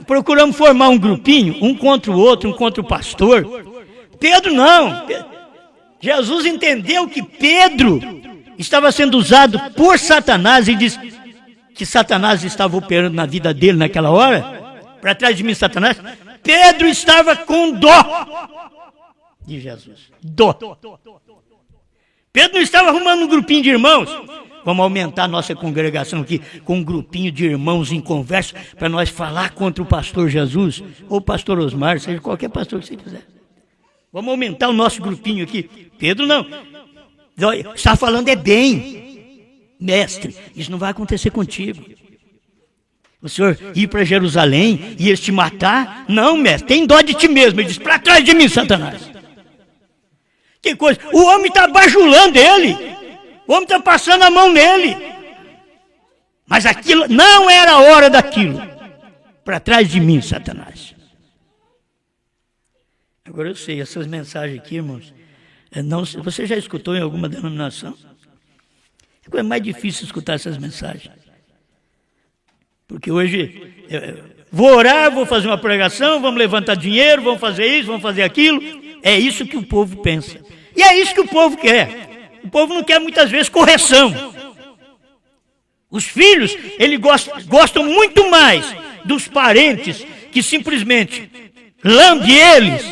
procuramos formar um grupinho, um contra o outro, um contra o pastor. Pedro não. Jesus entendeu que Pedro estava sendo usado por Satanás e disse que Satanás estava operando na vida dele naquela hora. Para trás de mim, Satanás. Pedro estava com dó de Jesus. Dó. Pedro não estava arrumando um grupinho de irmãos. Vamos aumentar a nossa congregação aqui com um grupinho de irmãos em conversa para nós falar contra o pastor Jesus, ou o pastor Osmar, seja qualquer pastor que você quiser. Vamos aumentar o nosso grupinho aqui. Pedro não. Está falando é bem. Mestre, isso não vai acontecer contigo. O senhor ir para Jerusalém e eles te matar? Não, mestre, tem dó de ti mesmo. Ele diz, para trás de mim, Satanás. Que coisa, o homem está bajulando ele. O homem está passando a mão nele. Mas aquilo não era a hora daquilo. Para trás de mim, Satanás. Agora eu sei, essas mensagens aqui, irmãos, você já escutou em alguma denominação? É mais difícil escutar essas mensagens. Porque hoje, vou orar, vou fazer uma pregação, vamos levantar dinheiro, vamos fazer isso, vamos fazer aquilo. É isso que o povo pensa. E é isso que o povo quer. O povo não quer muitas vezes correção. Os filhos, eles gostam muito mais dos parentes que simplesmente lambe eles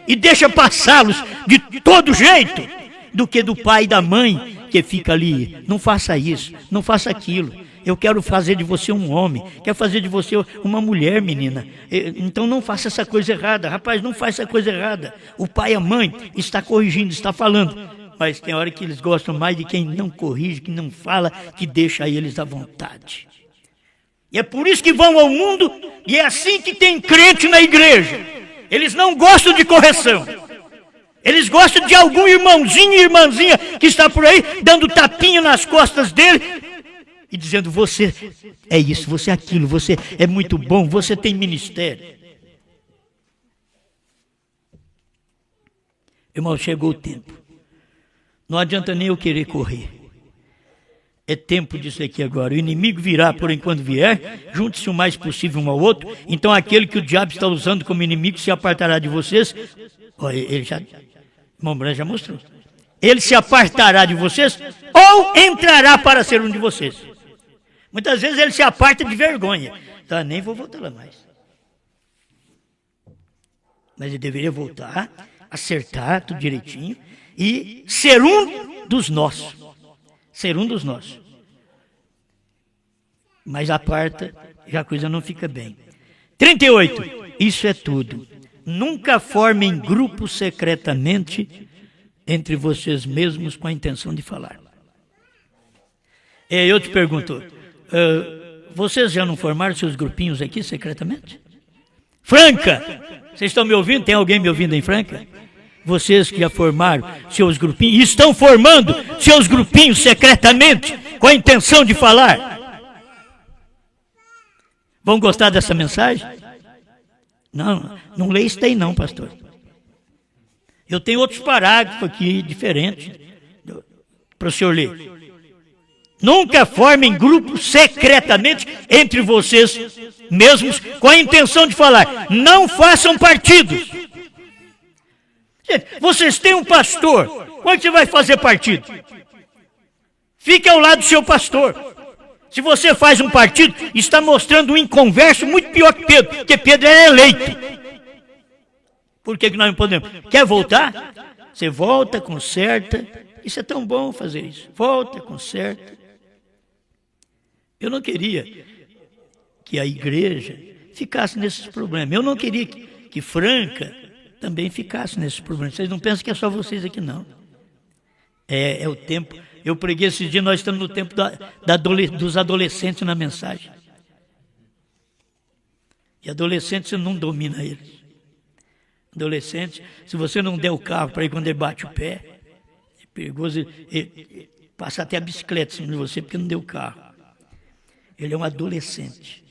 e deixa passá-los de todo jeito, do que do pai e da mãe que fica ali. Não faça isso, não faça aquilo. Eu quero fazer de você um homem, quero fazer de você uma mulher, menina. Então não faça essa coisa errada. Rapaz, não faça essa coisa errada. O pai e a mãe está corrigindo, está falando. Mas tem hora que eles gostam mais de quem não corrige, que não fala, que deixa eles à vontade. E é por isso que vão ao mundo, e é assim que tem crente na igreja. Eles não gostam de correção. Eles gostam de algum irmãozinho e irmãzinha que está por aí, dando tapinha nas costas dele, e dizendo, você é isso, você é aquilo, você é muito bom, você tem ministério. Irmão, chegou o tempo. Não adianta nem eu querer correr. É tempo disso aqui agora. O inimigo virá, por enquanto vier, junte-se o mais possível um ao outro. Então aquele que o diabo está usando como inimigo se apartará de vocês. Olha, ele já, irmão Branco já mostrou. Ele se apartará de vocês ou entrará para ser um de vocês. Muitas vezes ele se aparta de vergonha. Então, nem vou voltar lá mais. Mas ele deveria voltar, acertar tudo direitinho e ser um dos nossos. Ser um dos nossos. Mas aparta, já a coisa não fica bem. 38. Isso é tudo. Nunca formem grupos secretamente entre vocês mesmos com a intenção de falar. Eu te pergunto, vocês já não formaram seus grupinhos aqui secretamente? Franca! Vocês estão me ouvindo? Tem alguém me ouvindo em Franca? Vocês que já formaram seus grupinhos, e estão formando seus grupinhos secretamente com a intenção de falar. Vão gostar dessa mensagem? Não leia isso daí não, pastor. Eu tenho outros parágrafos aqui diferentes para o senhor ler. Nunca formem grupos secretamente entre vocês mesmos com a intenção de falar. Não façam partidos. Gente, vocês têm um pastor. Quando você vai fazer partido? Fique ao lado do seu pastor. Se você faz um partido, está mostrando um inconverso muito pior que Pedro, porque Pedro é eleito. Por que nós não podemos? Quer voltar? Você volta, conserta. Isso é tão bom fazer isso. Volta, conserta. Eu não queria que a igreja ficasse nesses problemas. Eu não queria que Franca também ficasse nesses problemas. Vocês não pensam que é só vocês aqui, não. É o tempo. Eu preguei esses dias, nós estamos no tempo dos adolescentes na mensagem. E adolescente, você não domina eles. Adolescente, se você não der o carro para ir quando ele bate o pé, é perigoso, ele passa até a bicicleta em cima de você porque não deu o carro. Ele é um adolescente.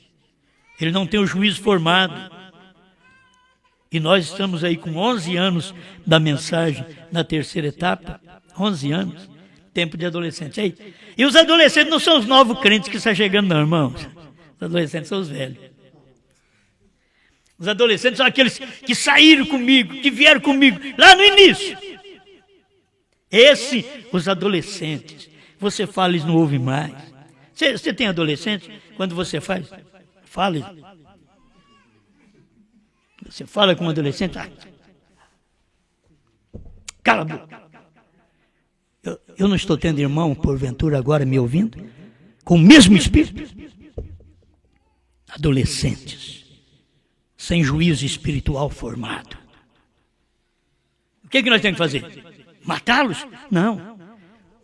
Ele não tem o juízo formado. E nós estamos aí com 11 anos da mensagem na terceira etapa. 11 anos. Tempo de adolescente. Aí. E os adolescentes não são os novos crentes que estão chegando, não, irmãos. Os adolescentes são os velhos. Os adolescentes são aqueles que saíram comigo, que vieram comigo lá no início. Os adolescentes, você fala, eles não ouvem mais. Você tem adolescente? Quando você fala. Você fala com um adolescente, cala a boca. Eu não estou tendo irmão, porventura, agora me ouvindo? Com o mesmo espírito? Adolescentes, sem juízo espiritual formado. O que nós temos que fazer? Matá-los? Não.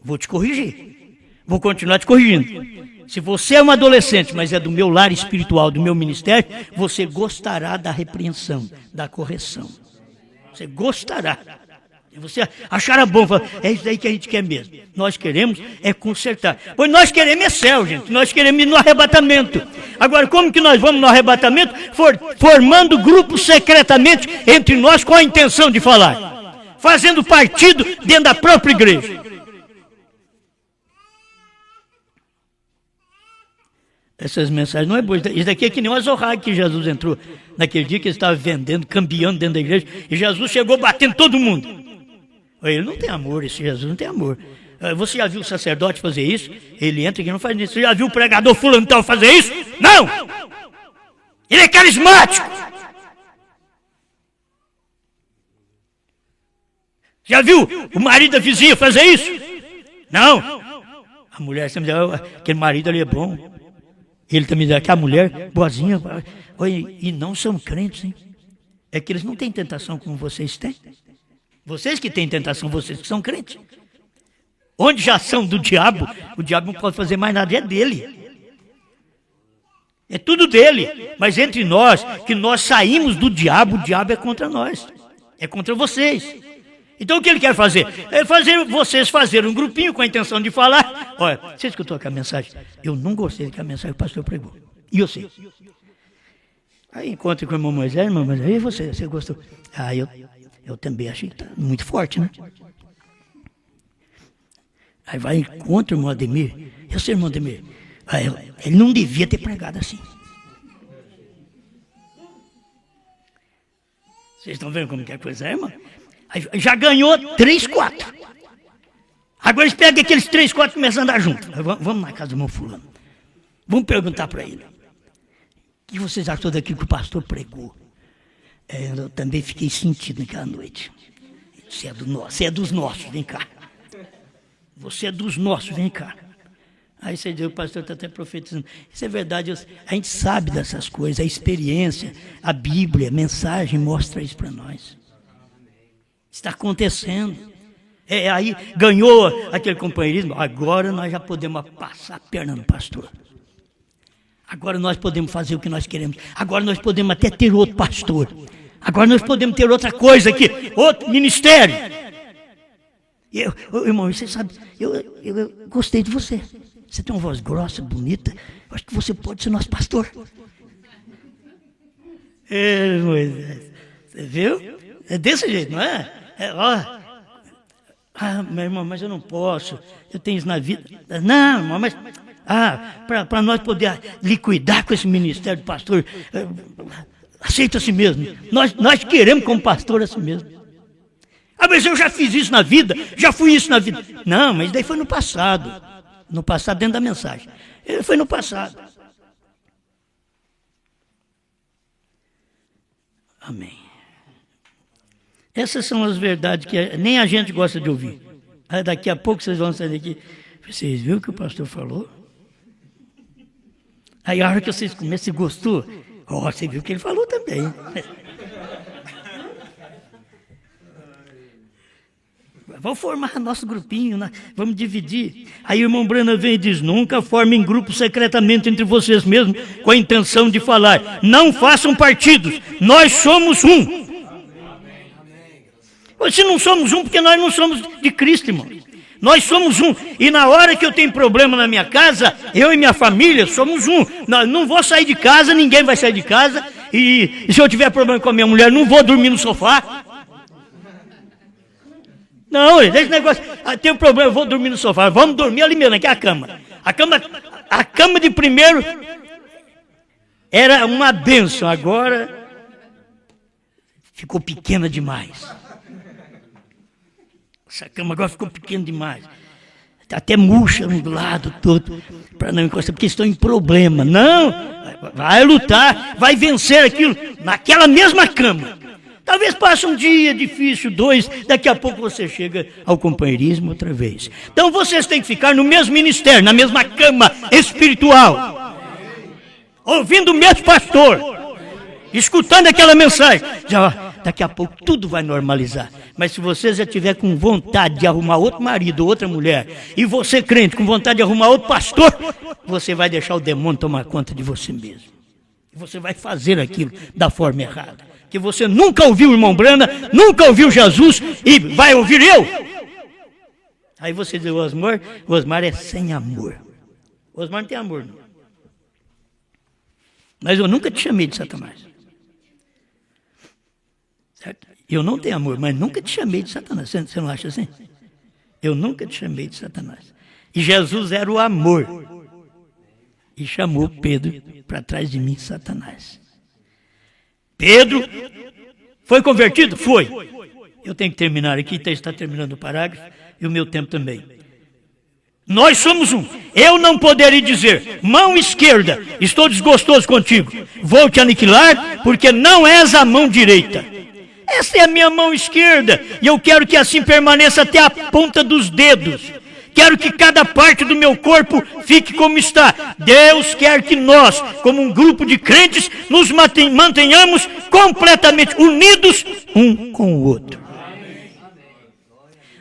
Vou te corrigir. Vou continuar te corrigindo. Se você é um adolescente, mas é do meu lar espiritual, do meu ministério, você gostará da repreensão, da correção. Você gostará. Você achará bom, é isso aí que a gente quer mesmo. Nós queremos é consertar. Pois nós queremos é céu, gente. Nós queremos ir no arrebatamento. Agora, como que nós vamos no arrebatamento? Formando grupos secretamente entre nós com a intenção de falar. Fazendo partido dentro da própria igreja. Essas mensagens não é boa. Isso daqui é que nem o azorrague que Jesus entrou naquele dia que ele estava vendendo, cambiando dentro da igreja. E Jesus chegou batendo todo mundo. Ele não tem amor, esse Jesus não tem amor. Você já viu o sacerdote fazer isso? Ele entra aqui e não faz isso. Você já viu o pregador fulano tal fazer isso? Não! Ele é carismático. Já viu o marido da vizinha fazer isso? Não! A mulher sempre diz, aquele marido ali é bom. Ele também diz que a mulher boazinha. E não são crentes, hein? É que eles não têm tentação como vocês têm. Vocês que têm tentação, vocês que são crentes. Onde já são do diabo, o diabo não pode fazer mais nada, é dele. É tudo dele. Mas entre nós, que nós saímos do diabo, o diabo é contra nós. É contra vocês. Então o que ele quer fazer? É fazer vocês fazerem um grupinho com a intenção de falar. Olha, você escutou aquela mensagem? Eu não gostei daquela mensagem que o pastor pregou. E eu sei. Aí encontra com o irmão Moisés, irmão, mas aí você gostou? Eu também achei que está muito forte, né? Aí vai contra o irmão Ademir. Eu sei, irmão Ademir. Ele não devia ter pregado assim. Vocês estão vendo como que é a coisa é, irmão? Aí já ganhou 3, 4. Agora eles pegam aqueles 3, 4 e começam a andar juntos. Vamos na casa do irmão fulano. Vamos perguntar para ele. O que vocês acham daquilo que o pastor pregou? Eu também fiquei sentido naquela noite. Você é dos nossos, vem cá. Você é dos nossos, vem cá. Aí você diz, o pastor está até profetizando. Isso é verdade, a gente sabe dessas coisas, a experiência, a Bíblia, a mensagem mostra isso para nós. Está acontecendo. Aí ganhou aquele companheirismo, agora nós já podemos passar a perna no pastor. Agora nós podemos fazer o que nós queremos. Agora nós podemos até ter outro pastor. Agora nós podemos ter outra coisa aqui, outro ministério. Irmão, você sabe, eu gostei de você. Você tem uma voz grossa, bonita. Eu acho que você pode ser nosso pastor. Moisés, você viu? É desse jeito, não é? Meu irmão, mas eu não posso. Eu tenho isso na vida. Não, irmão, mas... para nós poder liquidar com esse ministério de pastor, aceita assim mesmo. Nós queremos como pastor assim mesmo. Mas eu já fiz isso na vida, já fui isso na vida. Não, mas daí foi no passado. No passado, dentro da mensagem. Ele foi no passado. Amém. Essas são as verdades que nem a gente gosta de ouvir. Daqui a pouco vocês vão sair daqui. Vocês viram o que o pastor falou? Aí a hora que vocês começam, você gostou? Você viu o que ele falou também. Vamos formar nosso grupinho, vamos dividir. Aí o irmão Brana vem e diz, nunca formem grupos secretamente entre vocês mesmos com a intenção de falar. Não façam partidos, nós somos um. Se não somos um, porque nós não somos de Cristo, irmão. Nós somos um. E na hora que eu tenho problema na minha casa, eu e minha família somos um. Não vou sair de casa, ninguém vai sair de casa. E se eu tiver problema com a minha mulher, não vou dormir no sofá. Não, esse negócio, tem um problema, eu vou dormir no sofá. Vamos dormir ali mesmo, aqui é a cama. A cama de primeiro era uma bênção, agora ficou pequena demais. Essa cama agora ficou pequena demais. Até murcha do lado todo, para não encostar, porque estão em problema. Não, vai lutar, vai vencer aquilo naquela mesma cama. Talvez passe um dia difícil, 2, daqui a pouco você chega ao companheirismo outra vez. Então vocês têm que ficar no mesmo ministério, na mesma cama espiritual, ouvindo o mesmo pastor, escutando aquela mensagem. Daqui a pouco tudo vai normalizar. Mas se você já tiver com vontade de arrumar outro marido, outra mulher, e você crente com vontade de arrumar outro pastor, você vai deixar o demônio tomar conta de você mesmo. Você vai fazer aquilo da forma errada. Que você nunca ouviu o irmão Brana, nunca ouviu Jesus e vai ouvir eu. Aí você diz, o Osmar é sem amor. O Osmar não tem amor, não. Mas eu nunca te chamei de Satanás. Certo? Eu não tenho amor, mas nunca te chamei de Satanás. Você não acha assim? Eu nunca te chamei de Satanás. E Jesus era o amor. E chamou Pedro para trás de mim, Satanás. Pedro foi convertido? Foi. Eu tenho que terminar aqui, está terminando o parágrafo, e o meu tempo também. Nós somos um. Eu não poderia dizer, mão esquerda, estou desgostoso contigo, vou te aniquilar, porque não és a mão direita. Essa é a minha mão esquerda, e eu quero que assim permaneça até a ponta dos dedos. Quero que cada parte do meu corpo fique como está. Deus quer que nós, como um grupo de crentes, nos mantenhamos completamente unidos um com o outro.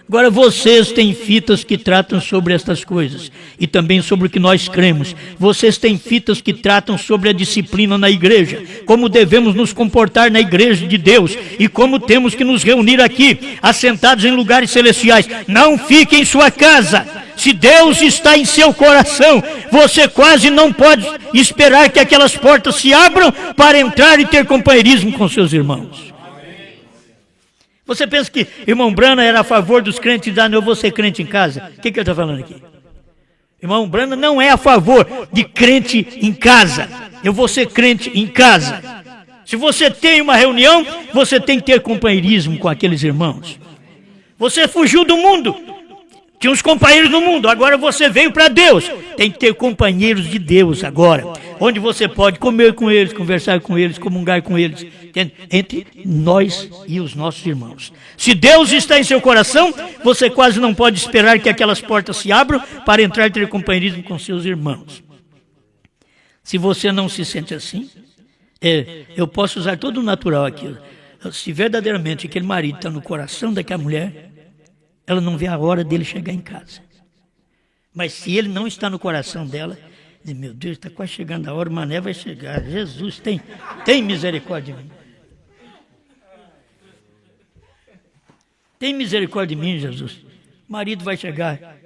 Agora vocês têm fitas que tratam sobre estas coisas e também sobre o que nós cremos. Vocês têm fitas que tratam sobre a disciplina na igreja, como devemos nos comportar na igreja de Deus e como temos que nos reunir aqui, assentados em lugares celestiais. Não fique em sua casa. Se Deus está em seu coração, você quase não pode esperar que aquelas portas se abram para entrar e ter companheirismo com seus irmãos. Você pensa que irmão Brana era a favor dos crentes e eu vou ser crente em casa? O que ele está falando aqui? Irmão Brana não é a favor de crente em casa. Eu vou ser crente em casa. Se você tem uma reunião, você tem que ter companheirismo com aqueles irmãos. Você fugiu do mundo. Tinha uns companheiros no mundo, agora você veio para Deus. Tem que ter companheiros de Deus agora, onde você pode comer com eles, conversar com eles, comungar com eles, entre nós e os nossos irmãos. Se Deus está em seu coração, você quase não pode esperar que aquelas portas se abram para entrar e ter companheirismo com seus irmãos. Se você não se sente assim, eu posso usar todo o natural aqui. Se verdadeiramente aquele marido está no coração daquela mulher, ela não vê a hora dele chegar em casa. Mas se ele não está no coração dela, diz, meu Deus, está quase chegando a hora, o Mané vai chegar. Jesus, tem misericórdia de mim. Tem misericórdia de mim, Jesus. O marido vai chegar.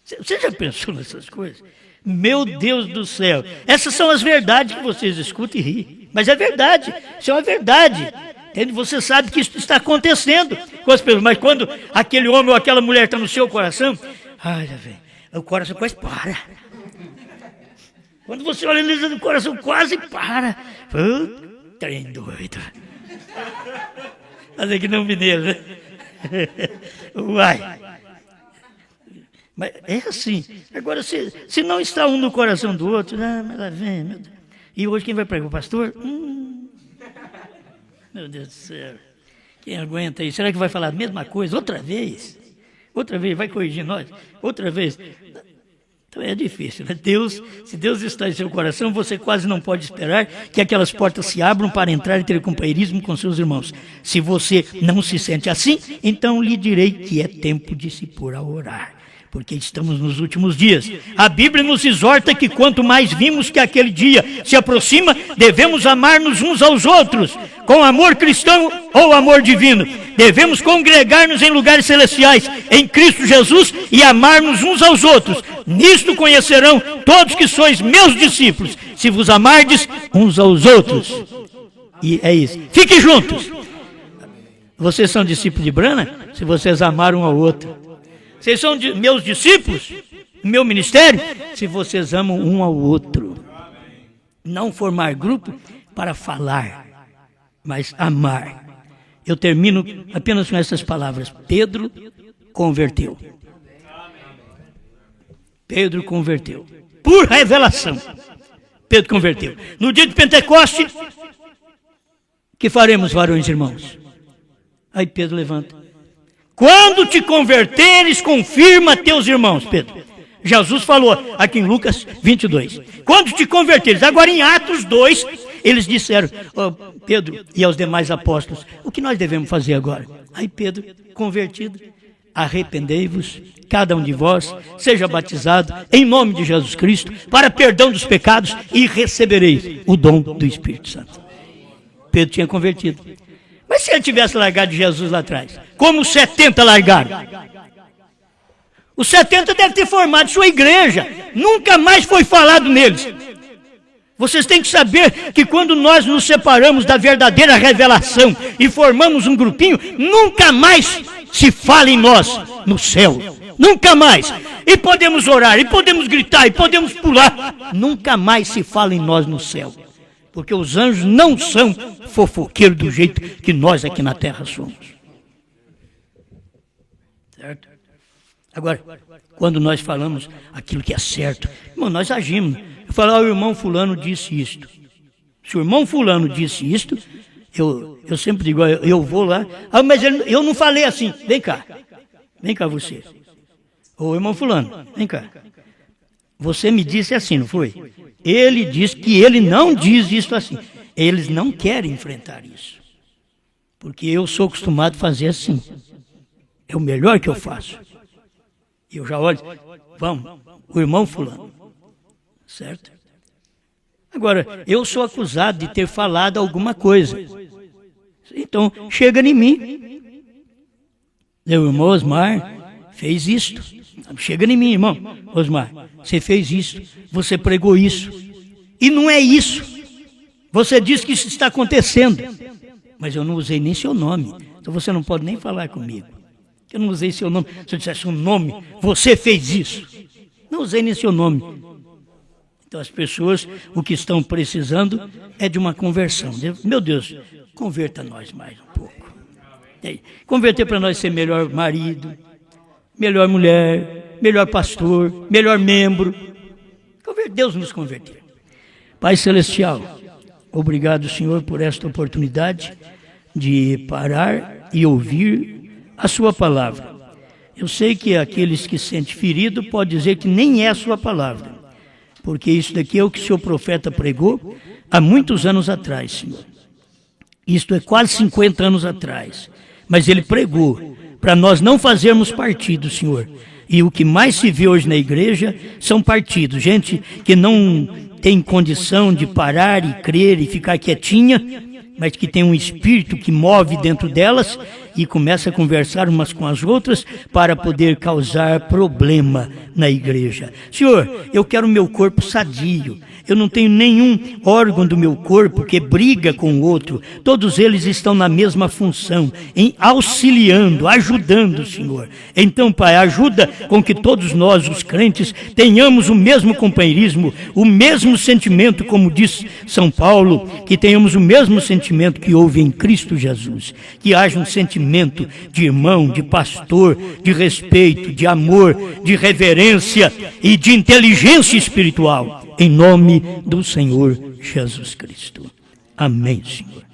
Você já pensou nessas coisas? Meu Deus do céu. Essas são as verdades que vocês escutam e riem. Mas é verdade. Isso é uma verdade. Você sabe que isso está acontecendo com as pessoas, mas quando aquele homem ou aquela mulher está no seu coração, ai, velho, o coração quase para. Quando você olha eles, o coração quase para. Trem doido. Fazer que não mineiro, né? Uai. Mas é assim. Agora, se não está um no coração do outro, mas lá vem, meu Deus. E hoje quem vai pregar? O pastor? Meu Deus do céu, quem aguenta isso? Será que vai falar a mesma coisa outra vez? Outra vez, vai corrigir nós? Outra vez? Então é difícil, né? Se Deus está em seu coração, você quase não pode esperar que aquelas portas se abram para entrar e ter companheirismo com seus irmãos. Se você não se sente assim, então lhe direi que é tempo de se pôr a orar. Porque estamos nos últimos dias. A Bíblia nos exorta que quanto mais vimos que aquele dia se aproxima, devemos amar-nos uns aos outros, com amor cristão ou amor divino. Devemos congregar-nos em lugares celestiais, em Cristo Jesus, e amar-nos uns aos outros. Nisto conhecerão todos que sois meus discípulos, se vos amardes uns aos outros. E é isso. Fiquem juntos. Vocês são discípulos de Brana? Se vocês amaram um ao outro. Vocês são meus discípulos, meu ministério, se vocês amam um ao outro. Não formar grupo para falar, mas amar. Eu termino apenas com essas palavras. Pedro converteu. Pedro converteu. Por revelação. Pedro converteu. No dia de Pentecoste, que faremos, varões e irmãos? Aí Pedro levanta. Quando te converteres, confirma teus irmãos, Pedro. Jesus falou aqui em Lucas 22. Quando te converteres, agora em Atos 2, eles disseram, Pedro e aos demais apóstolos, o que nós devemos fazer agora? Aí Pedro, convertido, arrependei-vos, cada um de vós, seja batizado em nome de Jesus Cristo, para perdão dos pecados e recebereis o dom do Espírito Santo. Pedro tinha convertido. Mas se ele tivesse largado Jesus lá atrás, como os 70 largaram? Os 70 devem ter formado sua igreja, nunca mais foi falado neles. Vocês têm que saber que quando nós nos separamos da verdadeira revelação e formamos um grupinho, nunca mais se fala em nós no céu. Nunca mais. E podemos orar, e podemos gritar, e podemos pular. Nunca mais se fala em nós no céu. Porque os anjos não são fofoqueiros do jeito que nós aqui na terra somos. Certo? Agora, quando nós falamos aquilo que é certo, irmão, nós agimos. Eu falo, o irmão fulano disse isto. Se o irmão fulano disse isto, eu sempre digo, eu vou lá. Mas eu não falei assim. Vem cá você. Ô irmão fulano, vem cá. Você me disse assim, não foi? Ele diz que ele não diz isso assim. Eles não querem enfrentar isso. Porque eu sou acostumado a fazer assim. É o melhor que eu faço. E eu já olho, vamos, o irmão fulano. Certo? Agora, eu sou acusado de ter falado alguma coisa. Então, chega em mim. Meu irmão Osmar fez isto. Chega em mim, irmão Osmar. Você fez isso. Você pregou isso. E não é isso. Você disse que isso está acontecendo. Mas eu não usei nem seu nome. Então você não pode nem falar comigo. Eu não usei seu nome. Se eu dissesse um nome, você fez isso. Não usei nem seu nome. Então as pessoas, o que estão precisando é de uma conversão. Meu Deus, converta nós mais um pouco. Converter para nós ser melhor marido, melhor mulher, melhor pastor, melhor membro. Deus nos converter. Pai Celestial, obrigado, Senhor, por esta oportunidade de parar e ouvir a sua palavra. Eu sei que aqueles que se sentem feridos podem dizer que nem é a sua palavra, porque isso daqui é o que o seu profeta pregou há muitos anos atrás, Senhor. Isto é quase 50 anos atrás. Mas ele pregou para nós não fazermos partido, Senhor. E o que mais se vê hoje na igreja são partidos. Gente que não tem condição de parar e crer e ficar quietinha, mas que tem um espírito que move dentro delas e começa a conversar umas com as outras para poder causar problema na igreja. Senhor, eu quero meu corpo sadio. Eu não tenho nenhum órgão do meu corpo que briga com o outro. Todos eles estão na mesma função, em auxiliando, ajudando, Senhor. Então, Pai, ajuda com que todos nós, os crentes, tenhamos o mesmo companheirismo, o mesmo sentimento, como diz São Paulo, que tenhamos o mesmo sentimento que houve em Cristo Jesus. Que haja um sentimento de irmão, de pastor, de respeito, de amor, de reverência e de inteligência espiritual. Em nome do Senhor Jesus Cristo. Amém, Senhor.